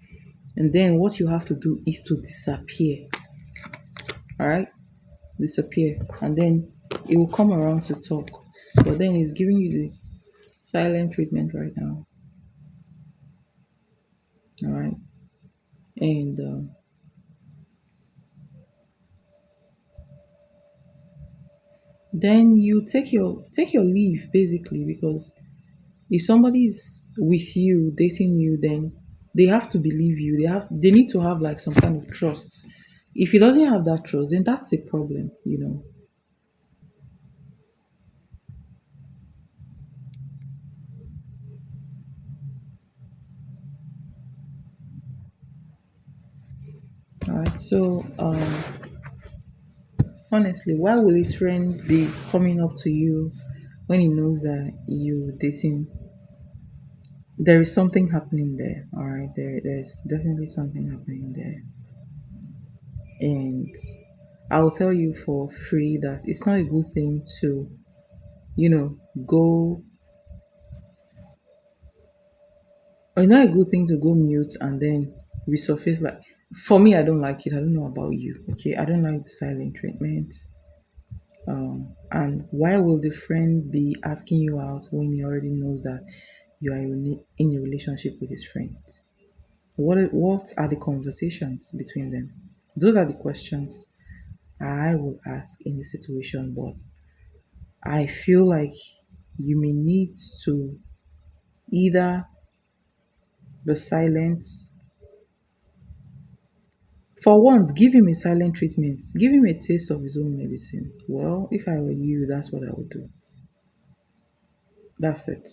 And then what you have to do is to disappear. All right? Disappear. And then it will come around to talk. But then he's giving you the silent treatment right now. All right? And then you take your leave basically, because if somebody is with you, dating you, then they have to believe you. They need to have like some kind of trust. If he doesn't have that trust, then that's a problem. All right. So honestly, why will his friend be coming up to you when he knows that you dating? There is something happening there. All right. There's definitely something happening there. And I'll tell you for free that it's not a good thing to, you know, go, or it's not a good thing to go mute and then resurface. Like, for me, I don't like it. I don't know about you. Okay. I don't like the silent treatment. And why will the friend be asking you out when he already knows that you are in a relationship with his friend? What are the conversations between them? Those are the questions I will ask in the situation, but I feel like you may need to either be silent. For once, give him a silent treatment. Give him a taste of his own medicine. Well, if I were you, that's what I would do. That's it.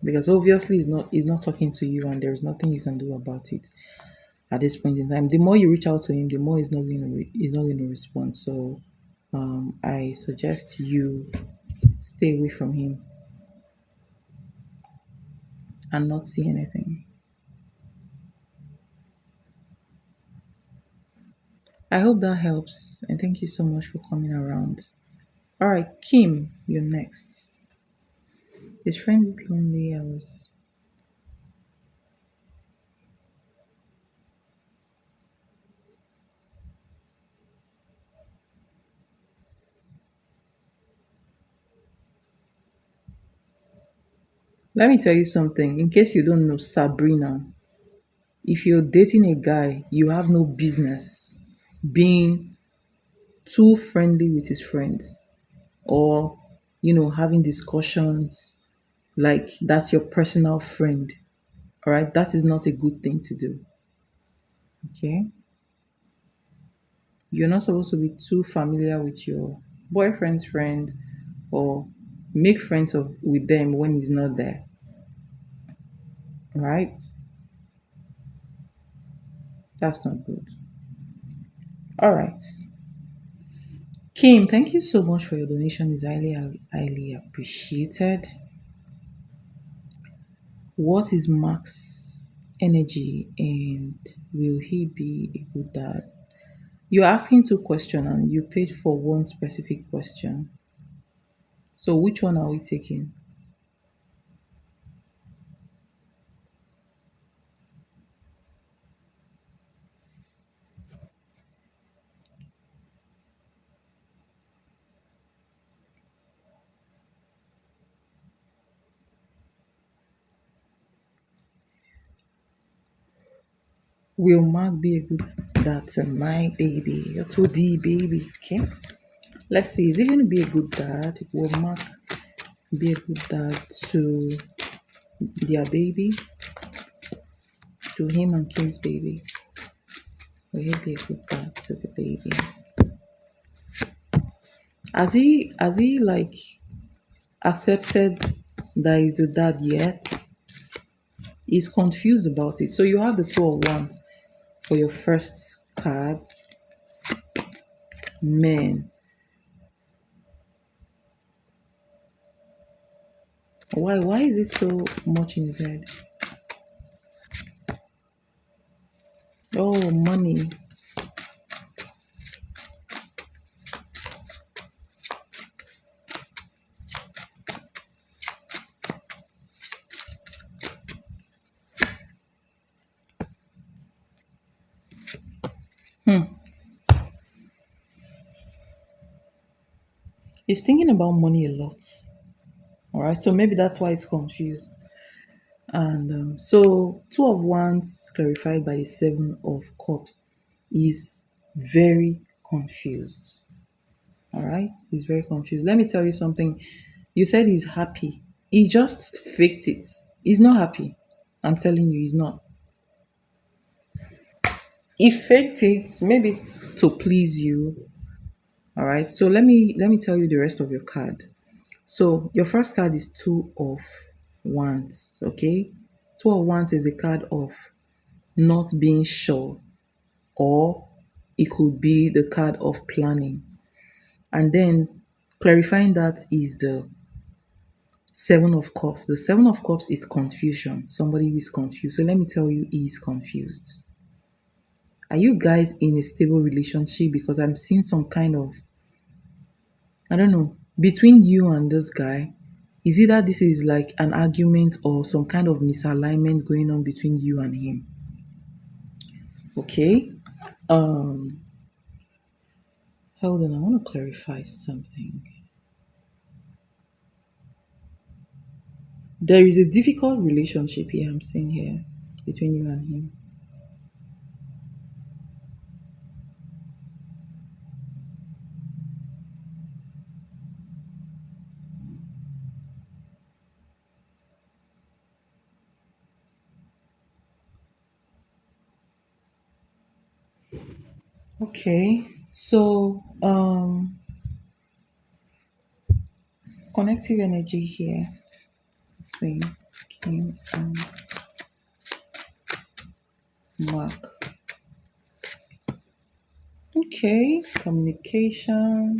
Because obviously he's not talking to you and there's nothing you can do about it at this point in time. The more you reach out to him, the more he's not going to respond. So I suggest you stay away from him and not see anything. I hope that helps, and thank you so much for coming around. All right, Kim, you're next. His friend is lonely. I was. Let me tell you something. In case you don't know, Sabrina, if you're dating a guy, you have no business being too friendly with his friends, or having discussions like that's your personal friend. All right, that is not a good thing to do. Okay, you're not supposed to be too familiar with your boyfriend's friend, or make friends with them when he's not there. Right? That's not good. All right, Kim, thank you so much for your donation. Is highly appreciated. What is Mark's energy, and will he be a good dad? You're asking two questions and you paid for one specific question. So which one are we taking? Will Mark be a good dad to my baby? Your 2D baby. Okay. Let's see. Is he going to be a good dad? Will Mark be a good dad to their baby? To him and Kim's baby? Will he be a good dad to the baby? Has he like accepted that he's the dad yet? He's confused about it. So you have the two of wands for your first card. Man, why is it so much in his head? Oh, money. He's thinking about money a lot. All right, so maybe that's why he's confused. And so, two of wands clarified by the seven of cups is very confused. All right, he's very confused. Let me tell you something. You said he's happy. He just faked it. He's not happy. I'm telling you, he's not. He faked it, maybe to please you. All right. So let me tell you the rest of your card. So your first card is two of wands. Okay, two of wands is a card of not being sure, or it could be the card of planning. And then clarifying that is the seven of cups. The seven of cups is confusion. Somebody who is confused. So let me tell you, he is confused. Are you guys in a stable relationship? Because I'm seeing some kind of, I don't know, between you and this guy. Is either this is like an argument or some kind of misalignment going on between you and him. Okay. Um, Hold on, I want to clarify something. There is a difficult relationship here I'm seeing here between you and him. Okay. So connective energy here between Kim and Mark. Okay, communication.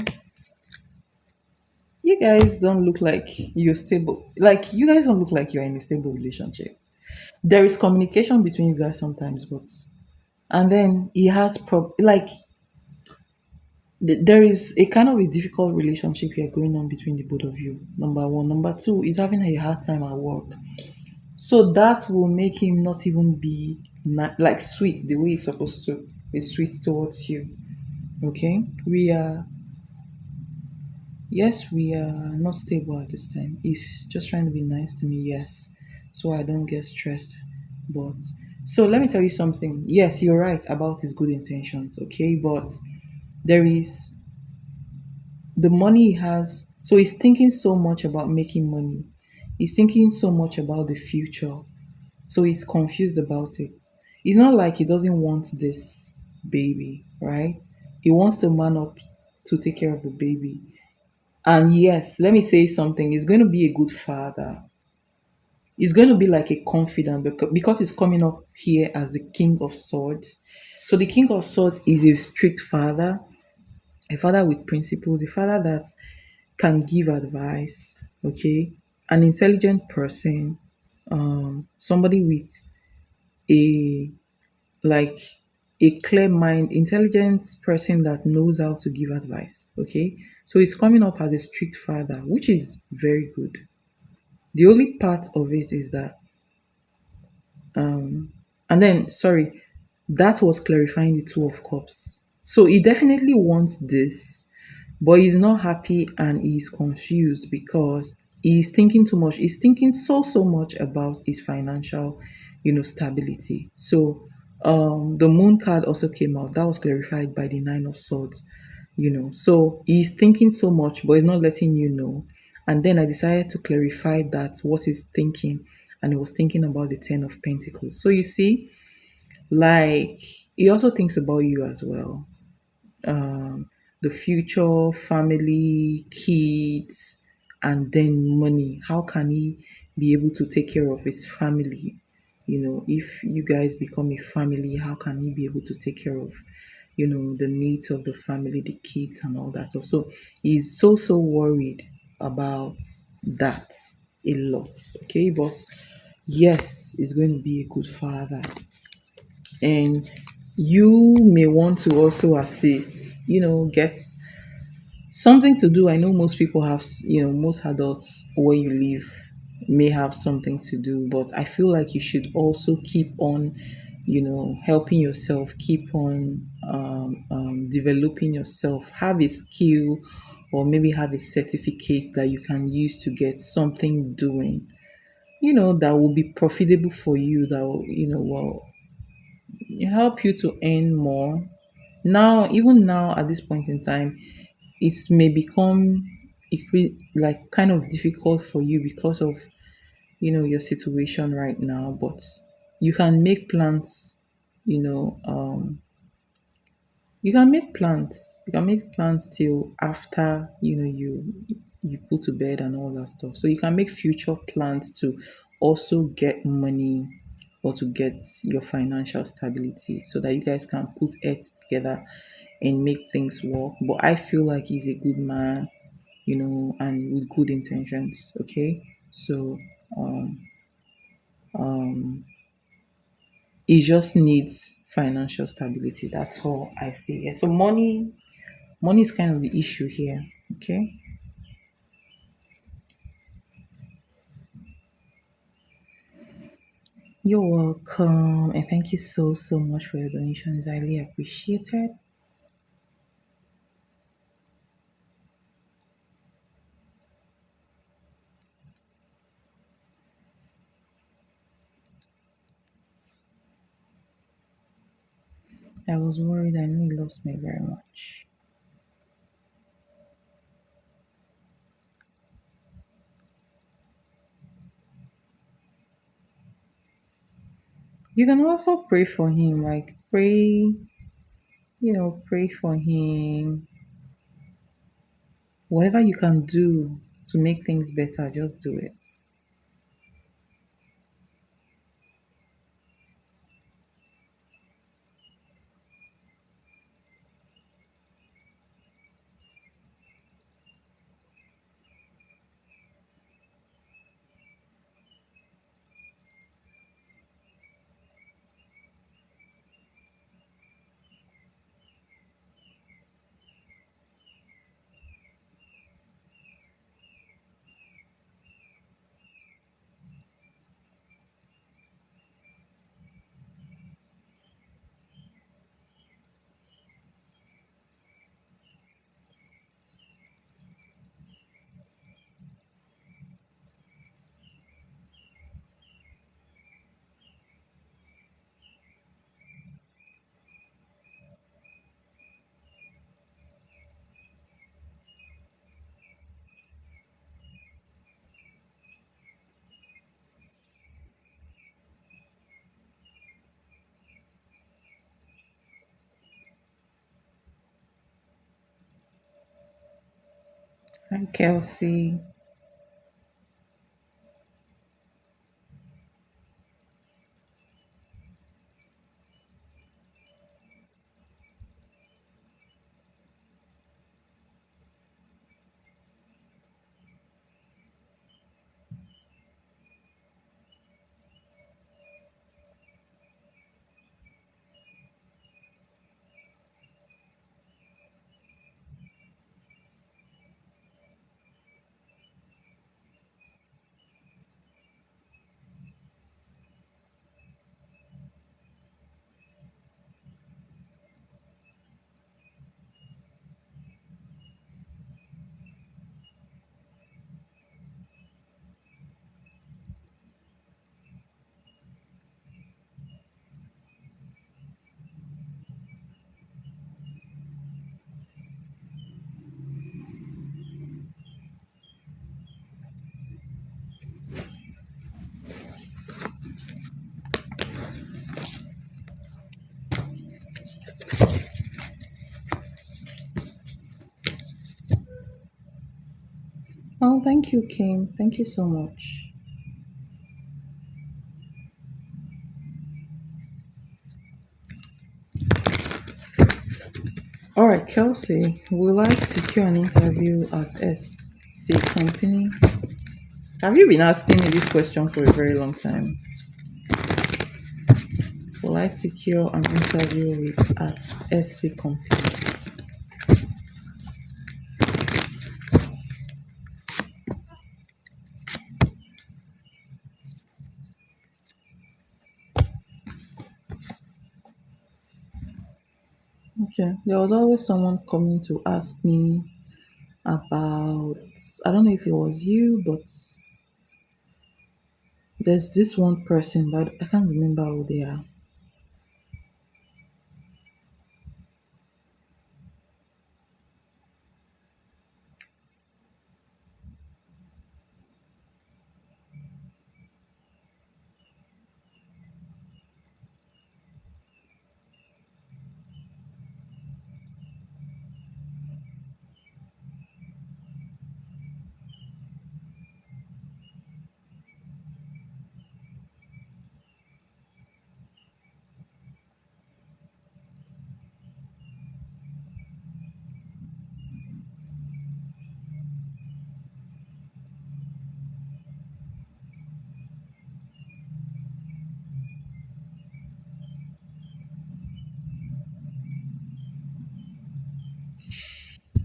You guys don't look like you're stable. Like you guys don't look like you're in a stable relationship. There is communication between you guys sometimes, but and then he has like there is a kind of a difficult relationship here going on between the both of you. Number one. Number two, he's having a hard time at work. So that will make him not even be like sweet the way he's supposed to be sweet towards you. Okay? Yes, we are not stable at this time. He's just trying to be nice to me, yes. So I don't get stressed. But so let me tell you something. Yes, you're right about his good intentions, okay? But there is the money he has. So he's thinking so much about making money. He's thinking so much about the future. So he's confused about it. It's not like he doesn't want this baby, right? He wants to man up to take care of the baby. And yes, let me say something. He's going to be a good father. He's going to be like a confidant because he's coming up here as the King of Swords. So the King of Swords is a strict father, a father with principles, a father that can give advice, okay? An intelligent person, somebody with a like a clear mind, intelligent person that knows how to give advice. Okay. So he's coming up as a strict father, which is very good. The only part of it is that, and then, sorry, that was clarifying the Two of Cups. So he definitely wants this, but he's not happy and he's confused because he's thinking too much. He's thinking so much about his financial, stability. So the moon card also came out. That was clarified by the Nine of Swords. So he's thinking so much, but he's not letting you know. And then I decided to clarify that what he's thinking, and he was thinking about the Ten of Pentacles. So you see, like, he also thinks about you as well, the future, family, kids, and then money. How can he be able to take care of his family? If you guys become a family, how can he be able to take care of, the needs of the family, the kids, and all that stuff? So he's so worried about that a lot. Okay, but yes, he's going to be a good father, and you may want to also assist, get something to do. I know most people have, most adults where you live may have something to do, but I feel like you should also keep on, helping yourself, keep on developing yourself, have a skill, or maybe have a certificate that you can use to get something doing, that will be profitable for you, that will, help you to earn more. Now, even now at this point in time, it may become like kind of difficult for you because of, your situation right now, but you can make plans, you know you can make plans till after, you put to bed and all that stuff. So you can make future plans to also get money, or to get your financial stability, so that you guys can put heads together and make things work. But I feel like he's a good man, and with good intentions. Okay. So um he just needs financial stability. That's all I see. Yeah. So money is kind of the issue here. Okay. You're welcome, and thank you so much for your donation. It's highly appreciated. I was worried. I know he loves me very much. You can also pray for him, like pray for him. Whatever you can do to make things better, just do it. Hi, Kelsey. Oh, thank you, Kim. Thank you so much. All right, Kelsey, will I secure an interview at SC company? Have you been asking me this question for a very long time? Will I secure an interview with at SC company? Okay, there was always someone coming to ask me about, I don't know if it was you, but there's this one person, but I can't remember who they are.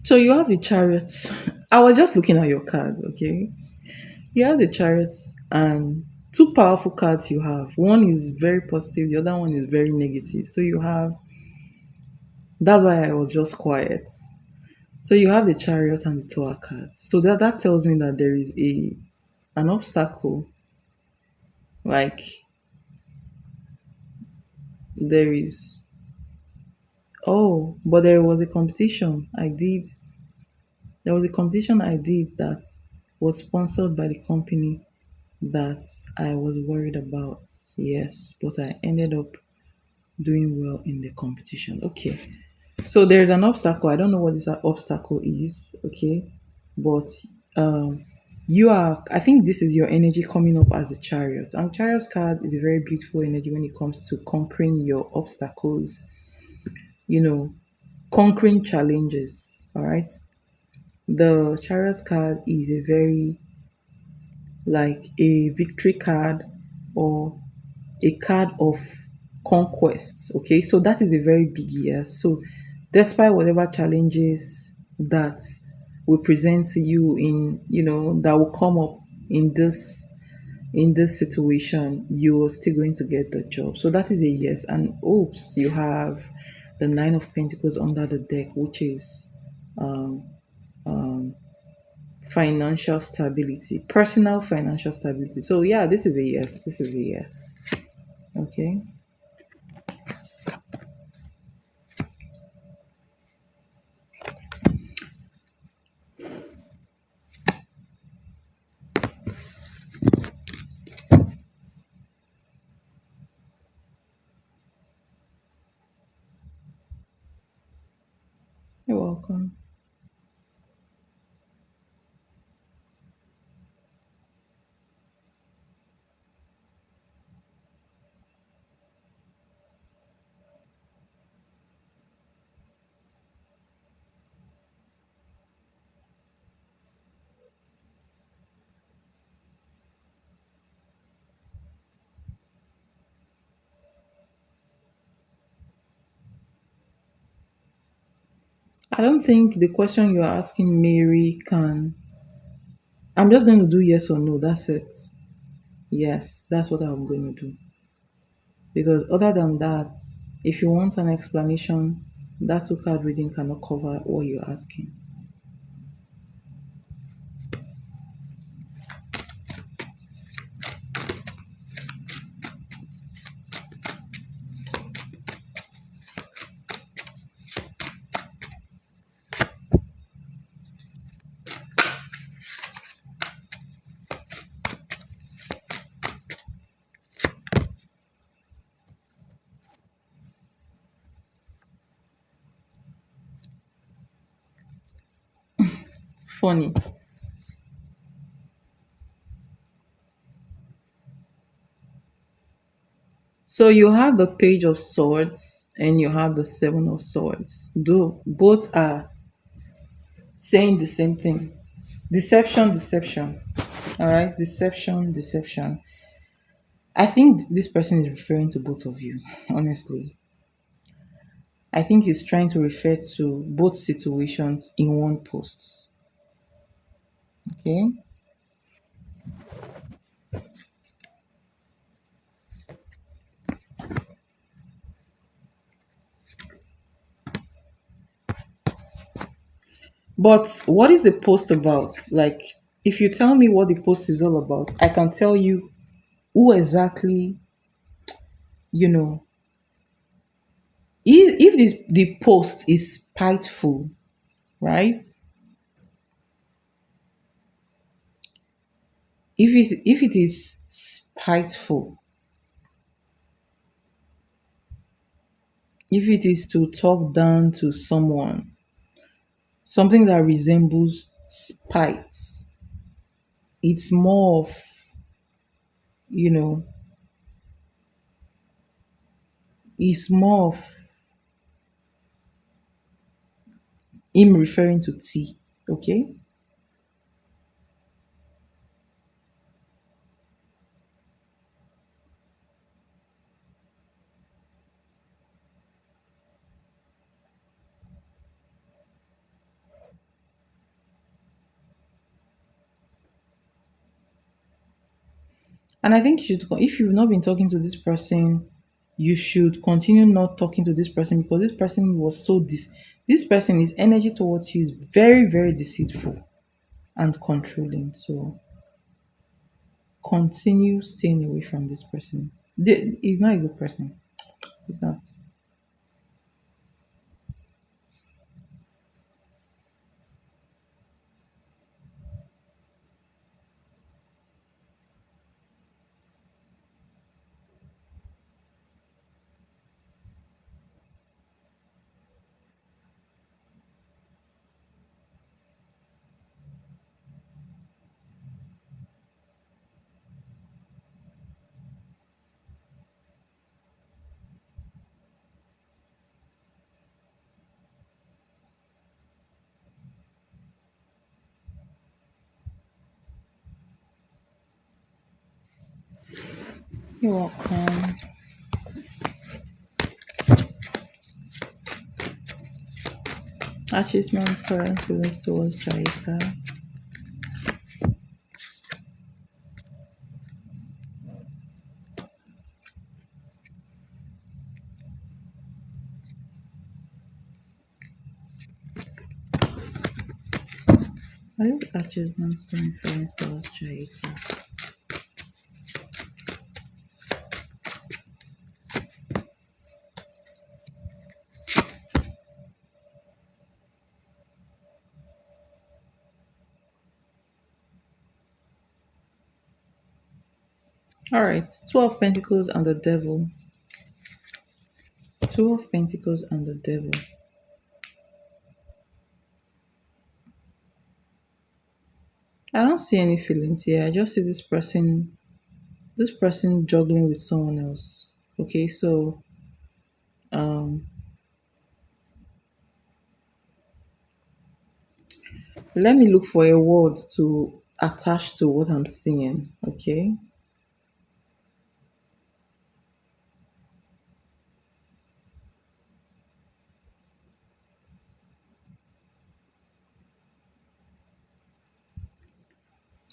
So you have the chariots. I was just looking at your card, okay? You have the chariots and two powerful cards you have. One is very positive, the other one is very negative. So you have, that's why I was just quiet. So you have the chariot and the tower cards. So that tells me that there is an obstacle. Like there is, oh, but there was a competition I did. There was a competition I did that was sponsored by the company that I was worried about. Yes, but I ended up doing well in the competition. Okay. So there's an obstacle. I don't know what this obstacle is, okay? But um you are, I think this is your energy coming up as a chariot. And chariot card is a very beautiful energy when it comes to conquering your obstacles, you know, conquering challenges. All right. The chariot card is a very like a victory card or a card of conquest. Okay, so that is a very big year. So, despite whatever challenges that will present to you in, that will come up in this situation, you are still going to get the job. So that is a yes. And oops, you have the Nine of Pentacles under the deck, which is financial stability, personal financial stability. So yeah, this is a yes. This is a yes. Okay. You're welcome. I don't think the question you're asking Mary can. I'm just going to do yes or no. That's it. Yes, that's what I'm going to do. Because other than that, if you want an explanation, that two card reading cannot cover what you're asking. funny. So you have the page of swords and you have the seven of swords. Though both are saying the same thing. Deception, deception. All right, deception, deception. I think this person is referring to both of you, honestly. I think he's trying to refer to both situations in one post. Okay. But what is the post about? Like, if you tell me what the post is all about, I can tell you who exactly, you know, if this the post is spiteful, right? If it is spiteful, if it is to talk down to someone, something that resembles spite, it's more of, you know, it's more of him referring to tea. Okay. And I think you should, if you've not been talking to this person, you should continue not talking to this person because this person was so this person, his energy towards you is very, very deceitful and controlling. So continue staying away from this person. He's not a good person. He's not. You're welcome. Achievements, current feelings towards Jaisa. I think achievements, current feelings towards Jaisa. All right, Two of Pentacles and the Devil. Two of Pentacles and the Devil. I don't see any feelings here. I just see this person juggling with someone else. Okay, so um let me look for a word to attach to what I'm seeing. Okay.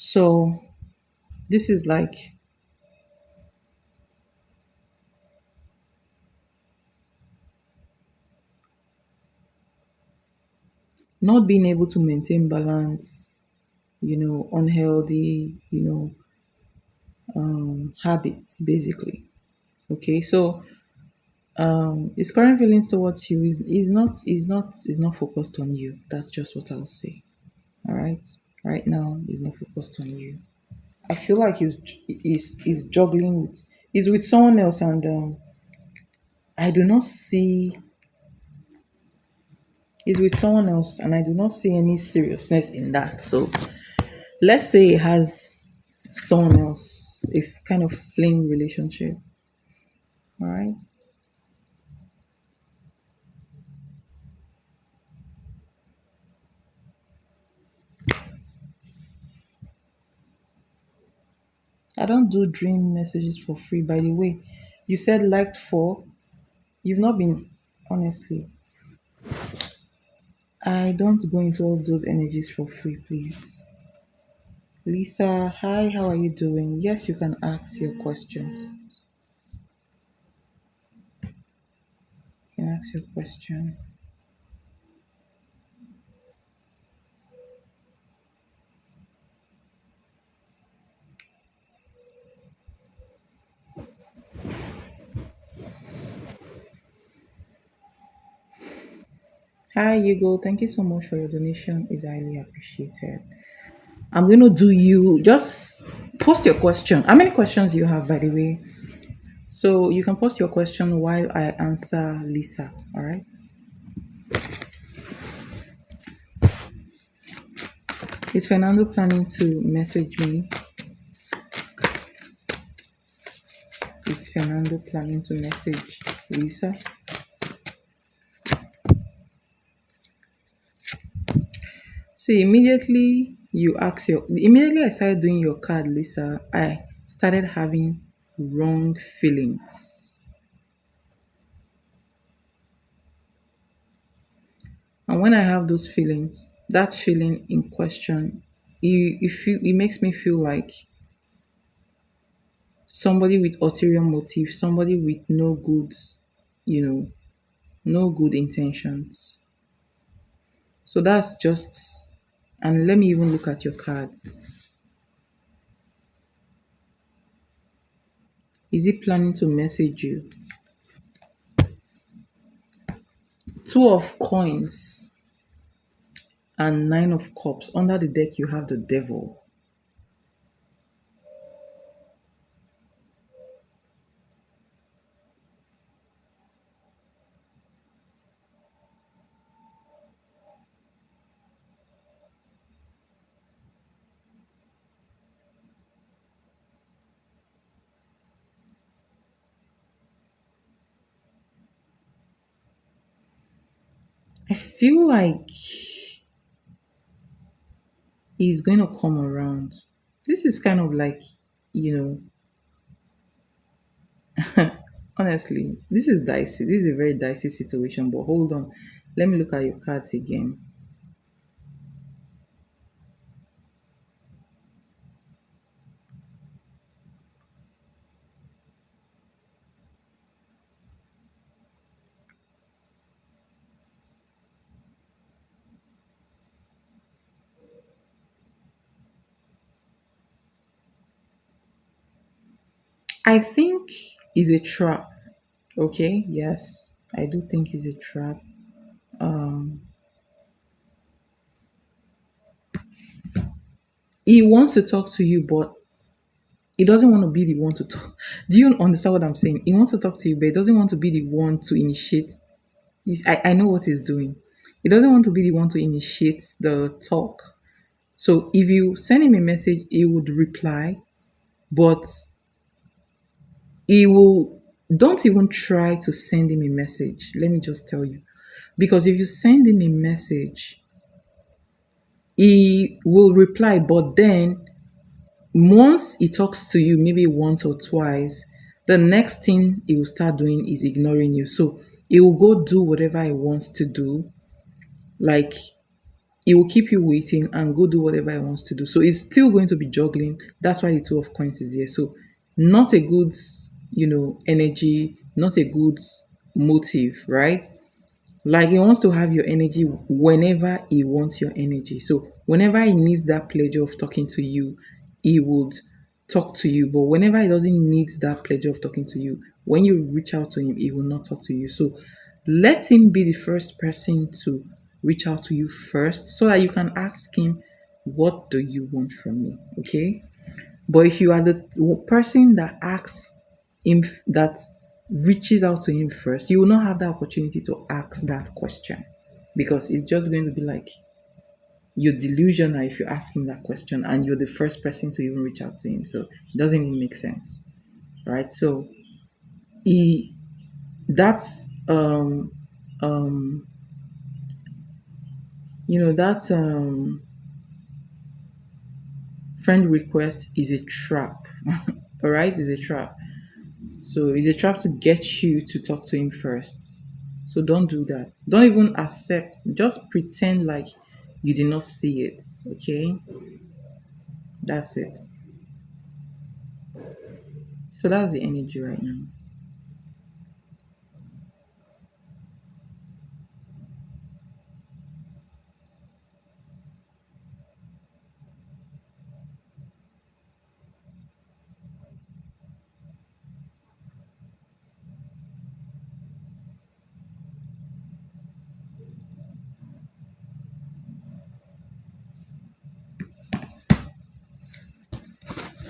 So this is like not being able to maintain balance, unhealthy, habits basically. Okay, so his current feelings towards you is not focused on you. That's just what I'll say. All right. Right now, he's not focused on you. I feel like he's juggling with he's with someone else, and I do not see Is with someone else, and I do not see any seriousness in that. So let's say it has someone else, if kind of fling relationship. All right. I don't do dream messages for free, by the way. You said liked for. You've not been, honestly. I don't go into all those energies for free, please. Lisa, hi, how are you doing? Yes, you can ask your question. You can ask your question. Hi, Hugo. Thank you so much for your donation. It's highly appreciated. I'm going to do you just post your question. How many questions you have, by the way? So you can post your question while I answer Lisa. All right. Is Fernando planning to message me? Is Fernando planning to message Lisa? See, immediately I started doing your card, Lisa, I started having wrong feelings. And when I have those feelings, that feeling in question, it makes me feel like somebody with ulterior motive, somebody with no good, you know, no good intentions. So that's just, and let me even look at your cards. Is he planning to message you? Two of coins and nine of cups. Under the deck, you have the devil. I feel like he's going to come around. This is kind of like, you honestly, this is dicey. This is a very dicey situation, but hold on. Let me look at your cards again. I think is a trap. Okay, yes, I do think it's a trap. Um, he wants to talk to you, but he doesn't want to be the one to talk. Do you understand what I'm saying? He wants to talk to you, but he doesn't want to be the one to initiate. I know what he's doing. He doesn't want to be the one to initiate the talk. So if you send him a message, he would reply, but he will don't even try to send him a message. Let me just tell you. Because if you send him a message, he will reply, but then once he talks to you, maybe once or twice, the next thing he will start doing is ignoring you. So he will go do whatever he wants to do. Like he will keep you waiting and go do whatever he wants to do. So he's still going to be juggling. That's why the two of coins is here. So not a good, energy, not a good motive, right? Like he wants to have your energy whenever he wants your energy. So whenever he needs that pleasure of talking to you, he would talk to you. But whenever he doesn't need that pleasure of talking to you, when you reach out to him, he will not talk to you. So let him be the first person to reach out to you first so that you can ask him, what do you want from me? Okay. But if you are the person that asks him, that reaches out to him first, you will not have the opportunity to ask that question. because it's just going to be like you're delusional if you ask him that question and you're the first person to even reach out to him. So it doesn't even make sense, right? So he that's that friend request is a trap. All right, is a trap. So it's a trap to get you to talk to him first. So don't do that. Don't even accept. Just pretend like you did not see it. Okay, that's it. So that's the energy right now.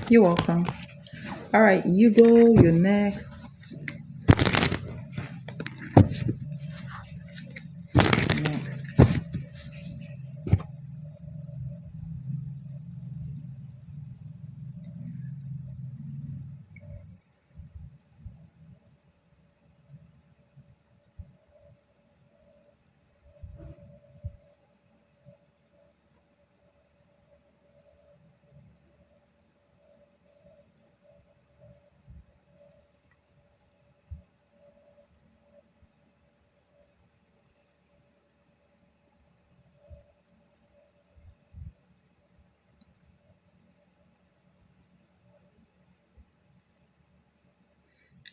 You're welcome. All right, you go. You're next. Next.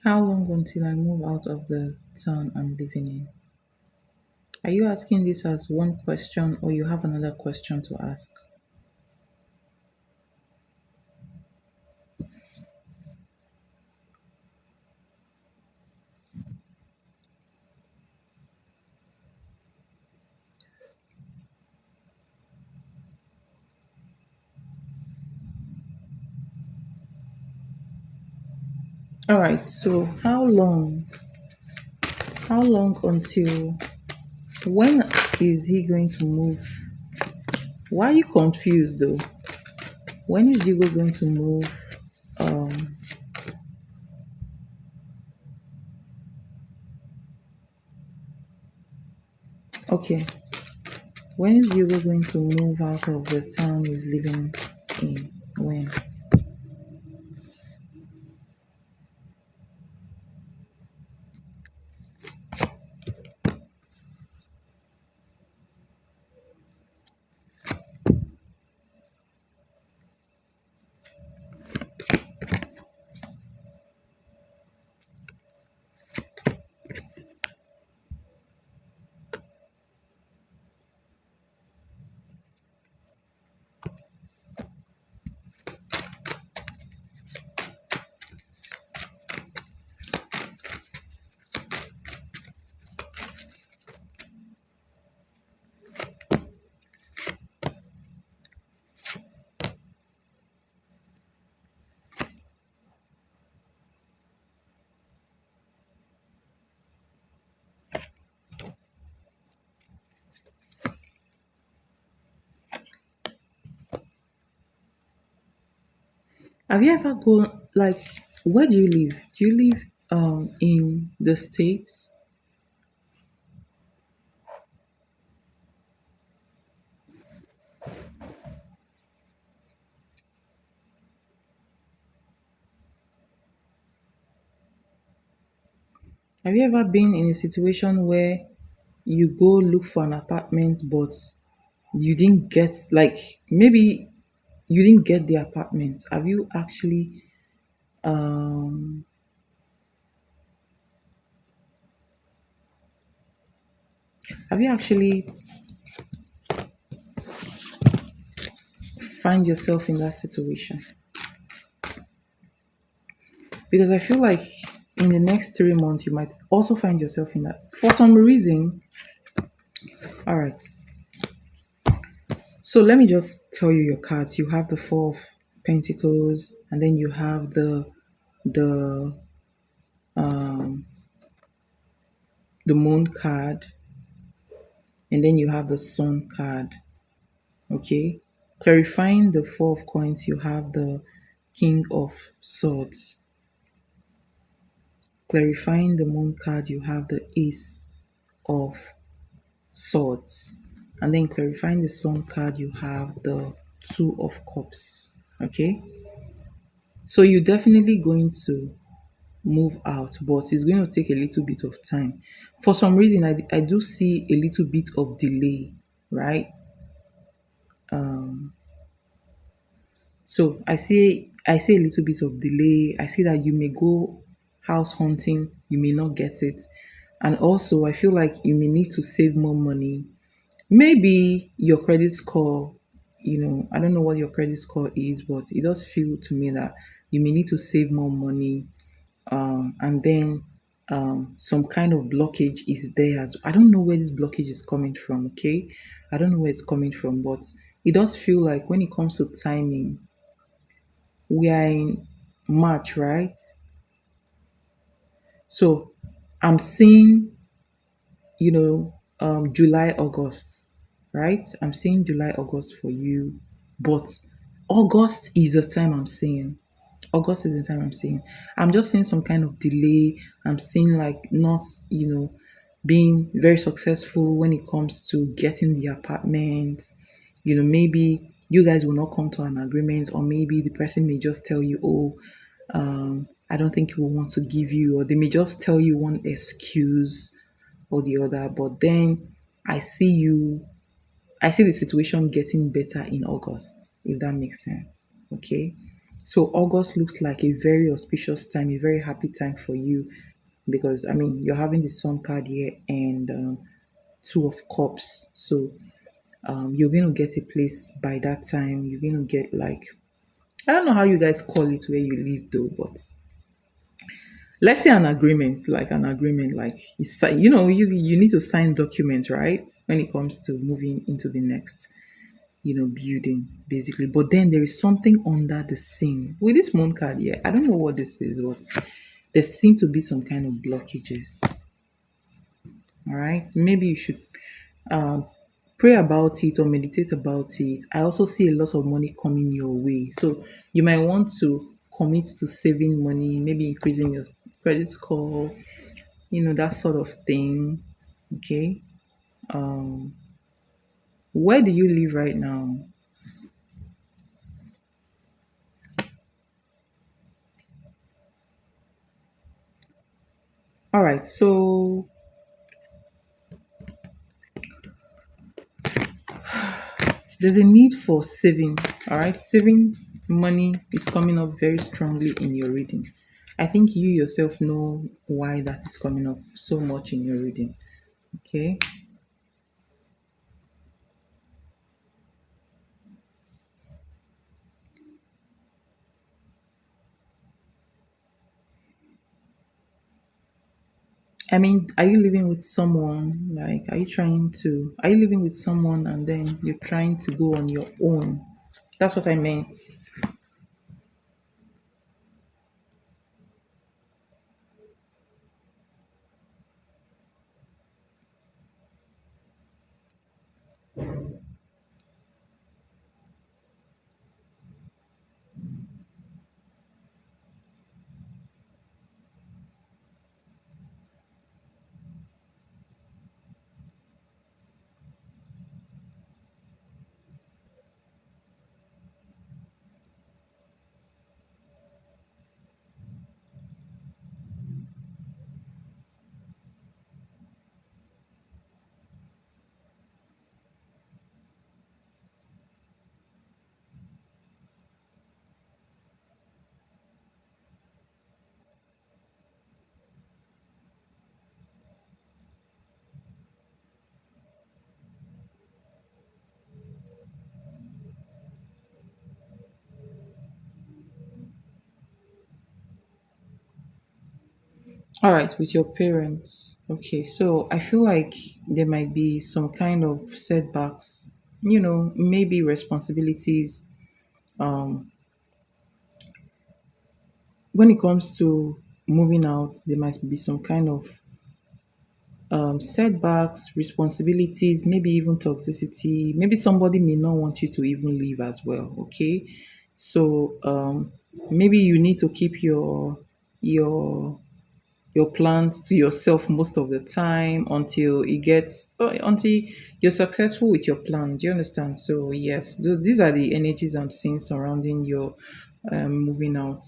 How long until I move out of the town I'm living in? Are you asking this as one question or you have another question to ask? All right, so how long until when is he going to move? Why are you confused though? When is Hugo going to move? Um, okay. When is Hugo going to move out of the town he's living in? When? Have you ever gone like where do you live? Do you live in the States? Have you ever been in a situation where you go look for an apartment but you didn't get like maybe you didn't get the apartment? Um have you actually find yourself in that situation? Because I feel like in the next 3 months you might also find yourself in that for some reason. All right. So let me just tell you your cards. You have the Four of Pentacles, and then you have the the Moon card, and then you have the Sun card. Okay, clarifying the Four of Coins, you have the King of Swords. Clarifying the Moon card, you have the Ace of Swords. And then clarifying the Sun card, you have the Two of Cups. Okay, so you're definitely going to move out, but it's going to take a little bit of time. For some reason, I do see a little bit of delay, right? So I see a little bit of delay. I see that you may go house hunting, you may not get it. And also I feel like you may need to save more money. Maybe your credit score, I don't know what your credit score is, but it does feel to me that you may need to save more money. And then some kind of blockage is there as I don't know where this blockage is coming from, okay? I don't know where it's coming from, but it does feel like when it comes to timing, we are in March, right? So I'm seeing, July, August, right? I'm seeing July, August for you, but August is the time I'm seeing. August is the time I'm seeing. I'm just seeing some kind of delay. I'm seeing like not, being very successful when it comes to getting the apartment. Maybe you guys will not come to an agreement, or maybe the person may just tell you, oh, I don't think he will want to give you, or they may just tell you one excuse or the other. But then I see you, I see the situation getting better in August, if that makes sense. Okay. So August looks like a very auspicious time, a very happy time for you, because I mean you're having the Sun card here and Two of Cups. So you're going to get a place by that time. You're going to get like, I don't know how you guys call it where you live though, but let's say an agreement, like you need to sign documents, right? When it comes to moving into the next, building basically. But then there is something under the scene with this moon card here. I don't know what this is, but there seem to be some kind of blockages. All right, maybe you should um, pray about it or meditate about it. I also see a lot of money coming your way. So you might want to commit to saving money, maybe increasing your credit score, that sort of thing. Okay. Where do you live right now? All right. So there's a need for saving. All right. Saving money is coming up very strongly in your reading. I think you yourself know why that is coming up so much in your reading. Okay. I mean, are you living with someone? Like, are you living with someone and then you're trying to go on your own? That's what I meant. All right, with your parents. Okay, so I feel like there might be some kind of setbacks, maybe responsibilities. Um, when it comes to moving out, there might be some kind of setbacks, responsibilities, maybe even toxicity. Maybe somebody may not want you to even leave as well. Okay, so maybe you need to keep your your plans to yourself most of the time until it gets until you're successful with your plan. Do you understand? So yes, these are the energies I'm seeing surrounding your moving out.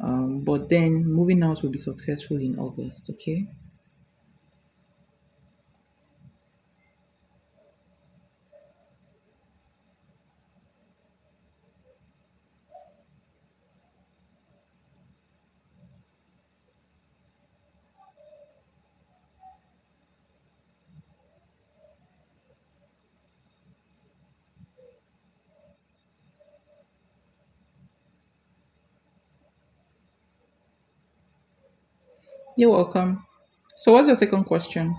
But then moving out will be successful in August. Okay. You're welcome. So what's your second question?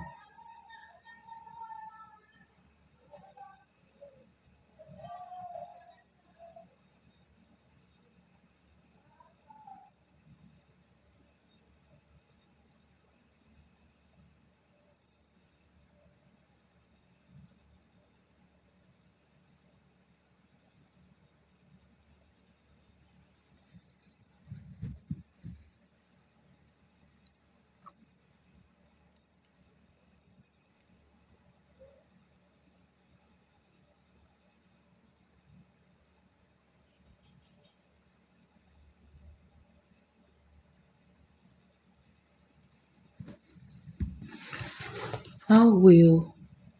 How will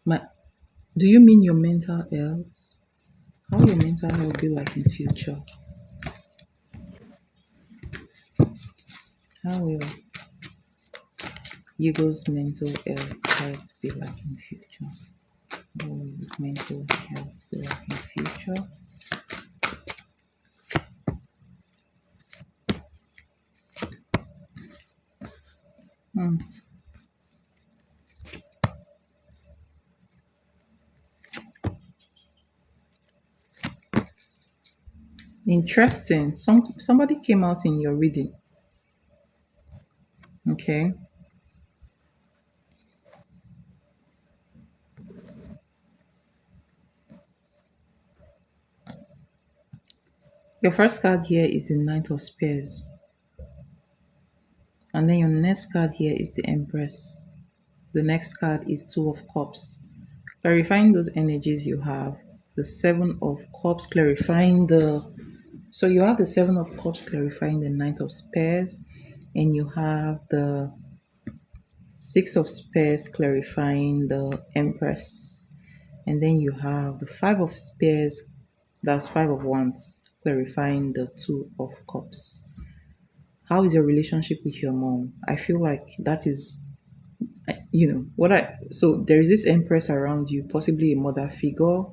my do you mean your mental health? How will your mental health be like in future? How will Hugo's mental health be like in future? How will his mental health be like in future? Hmm. Interesting. Somebody came out in your reading. Okay. Your first card here is the Knight of Spears. And then your next card here is the Empress. The next card is Two of Cups. Clarifying those energies you have. The Seven of Cups clarifying the so you have the Seven of Cups clarifying the Knight of Spears, and you have the Six of Spears clarifying the Empress. And then you have the Five of Spears, that's Five of Wands, clarifying the Two of Cups. How is your relationship with your mom? I feel like that is, what so there is this Empress around you, possibly a mother figure.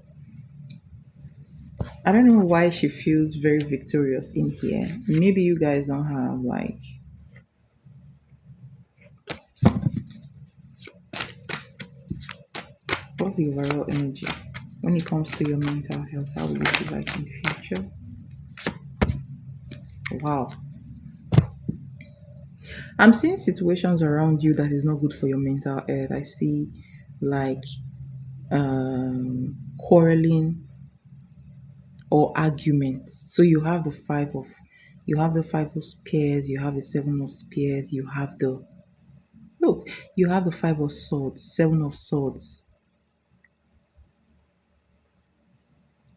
I don't know why she feels very victorious in here. Maybe you guys don't have like, what's the overall energy when it comes to your mental health? How will it be like in future? Wow. I'm seeing situations around you that is not good for your mental health. I see like quarreling or arguments. So you have the five of spears, you have the seven of spears, you have the look, you have the five of swords, seven of swords,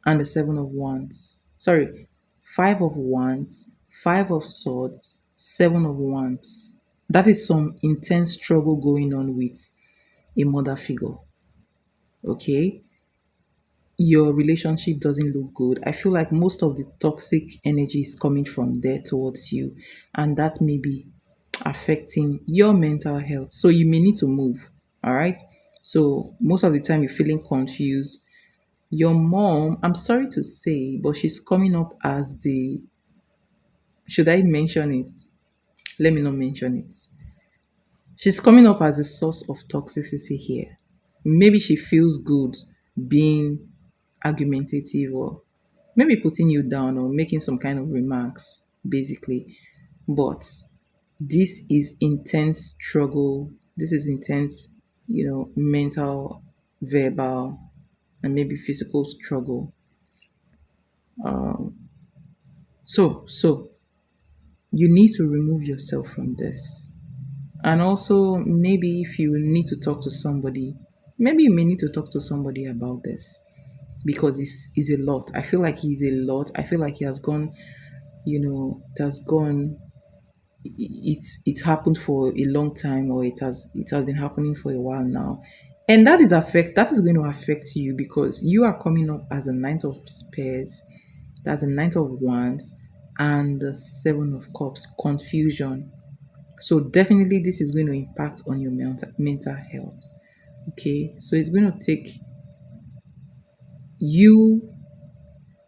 and the seven of wands. Sorry, five of wands, five of swords, seven of wands. That is some intense struggle going on with a mother figure. Okay, your relationship doesn't look good. I feel like most of the toxic energy is coming from there towards you, and that may be affecting your mental health. So you may need to move. All right. So most of the time you're feeling confused. Your mom, I'm sorry to say, but she's coming up as the, should I mention it? Let me not mention it. She's coming up as a source of toxicity here. Maybe she feels good being argumentative or maybe putting you down or making some kind of remarks, basically. But this is intense struggle. This is intense. mental, verbal, and maybe physical struggle. So you need to remove yourself from this. And also, maybe if you need to talk to somebody, maybe you may need to talk to somebody about this because it's a lot. I feel like he's a lot. I feel like he has gone, it has gone, it's happened for a long time, or it has been happening for a while now. And that is going to affect you because you are coming up as a Knight of Spears, that's a Knight of Wands, and the Seven of Cups, confusion. So definitely this is going to impact on your mental health. Okay. So it's going to take you,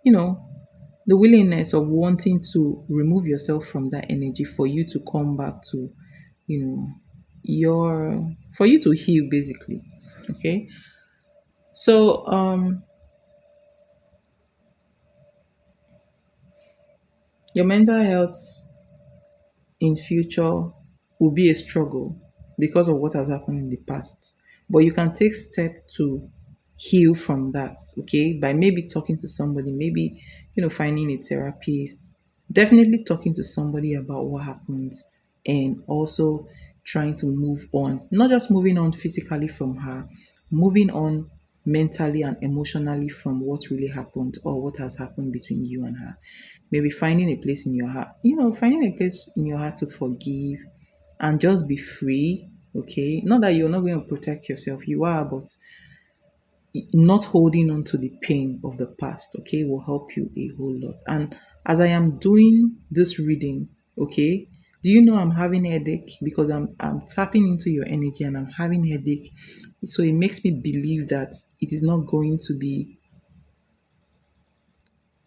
you know, the willingness of wanting to remove yourself from that energy for you to come back to, you know, for you to heal basically. Okay. So your mental health in future will be a struggle because of what has happened in the past. But you can take steps to heal from that, okay? By maybe talking to somebody, maybe finding a therapist, definitely talking to somebody about what happened, and also trying to move on. Not just moving on physically from her, moving on mentally and emotionally from what really happened or what has happened between you and her. Maybe finding a place in your heart, finding a place in your heart to forgive and just be free. Okay, not that you're not going to protect yourself, you are, but not holding on to the pain of the past, okay, will help you a whole lot. And as I am doing this reading, okay, do you know I'm having headache because I'm tapping into your energy and I'm having headache. So it makes me believe that it is not going to be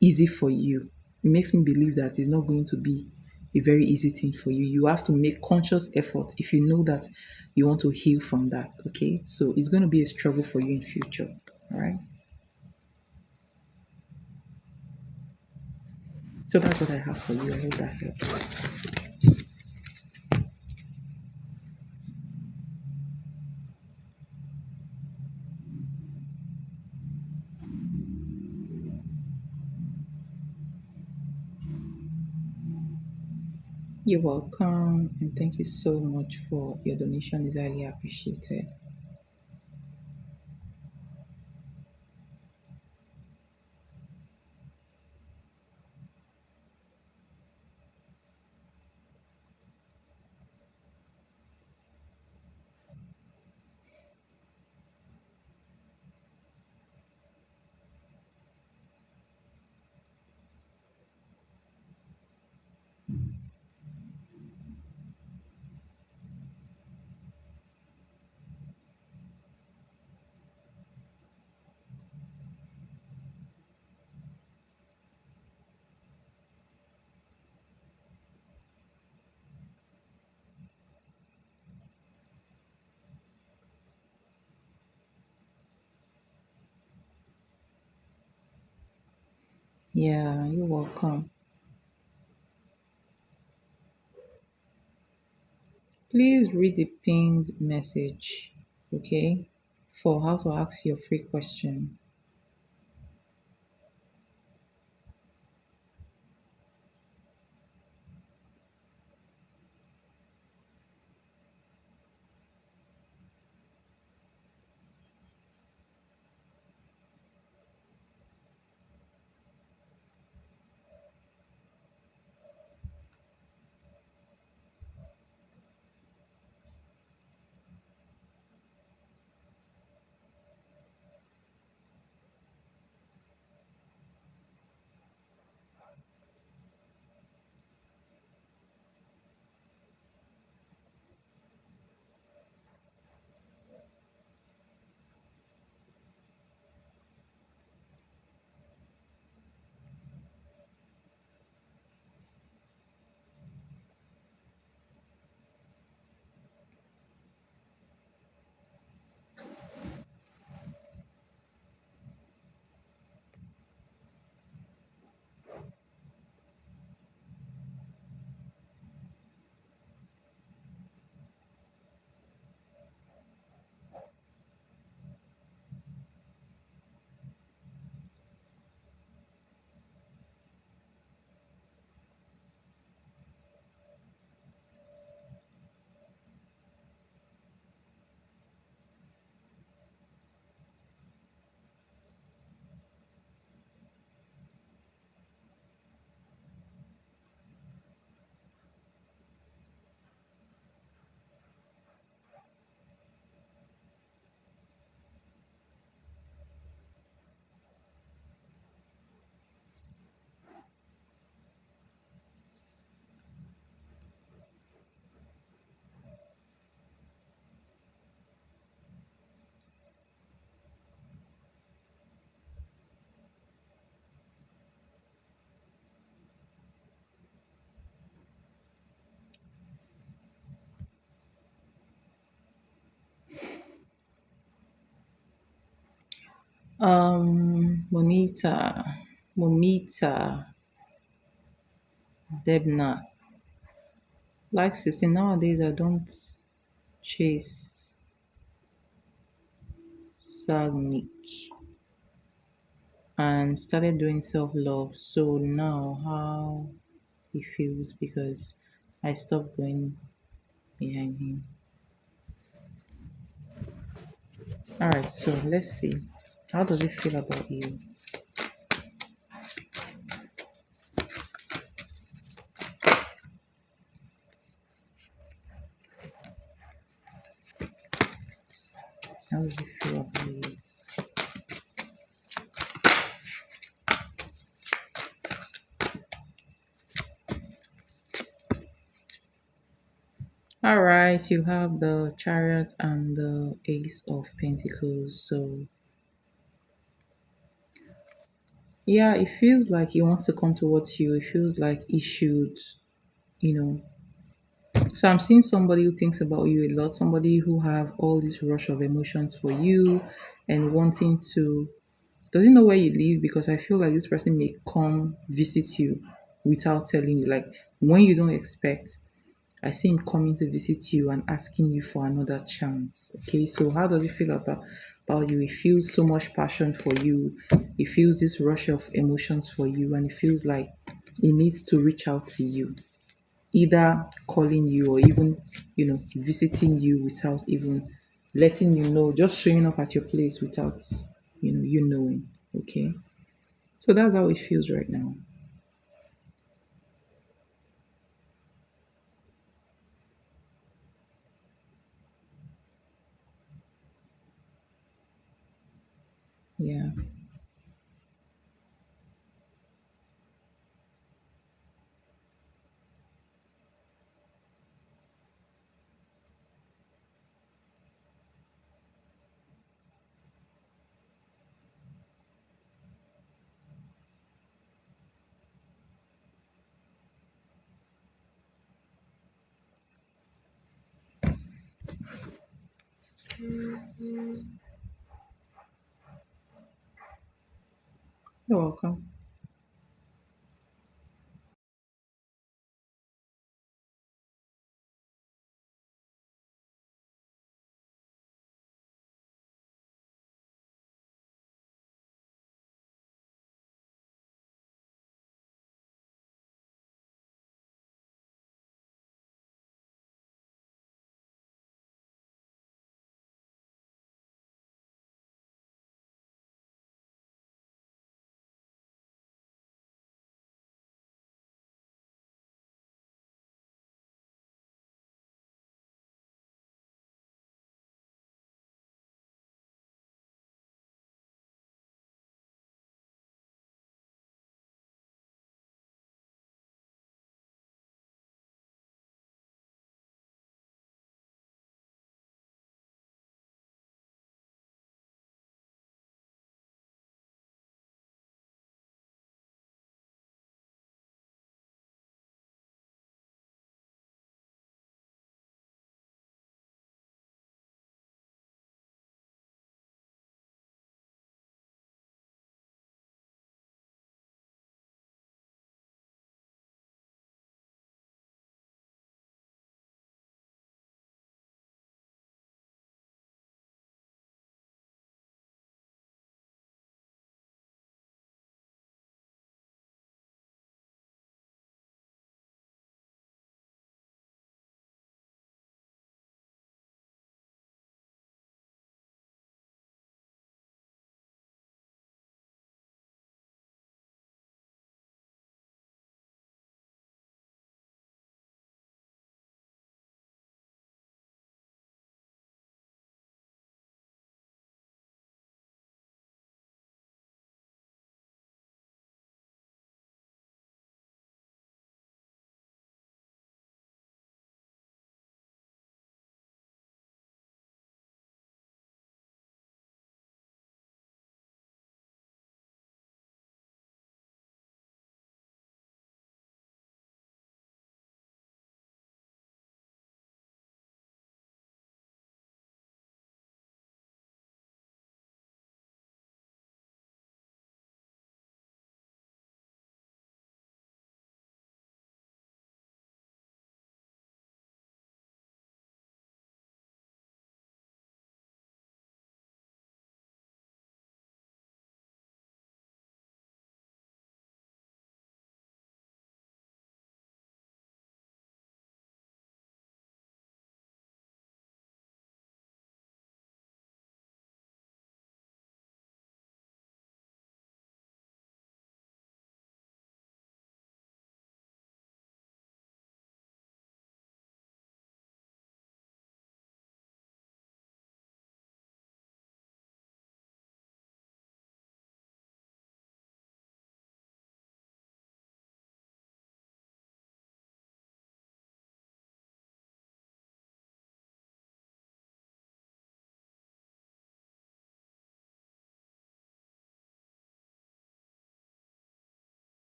easy for you. It makes me believe that it's not going to be a very easy thing for you. You have to make conscious effort if you know that you want to heal from that. Okay. So it's going to be a struggle for you in future. All right. So that's what I have for you. I hope that helps. You're welcome. And thank you so much for your donation. It's highly appreciated. Yeah, you're welcome. Please read the pinned message, okay, for how to ask your free question. Monita, Momita, Debna. Like 16 nowadays, I don't chase Sagnik and started doing self love. So now, how he feels because I stopped going behind him. All right, so let's see. How does it feel about you? How does it feel about you? All right, you have the Chariot and the Ace of Pentacles. So yeah, it feels like he wants to come towards you. It feels like he should, you know. So I'm seeing somebody who thinks about you a lot, somebody who have all this rush of emotions for you and wanting to doesn't know where you live because I feel like this person may come visit you without telling you. Like when you don't expect, I see him coming to visit you and asking you for another chance. Okay, so how does it feel about you? He feels so much passion for you. He feels this rush of emotions for you, and he feels like he needs to reach out to you, either calling you or even visiting you without even letting you know, just showing up at your place without you knowing. Okay, so that's how it feels right now. Yeah. You're welcome.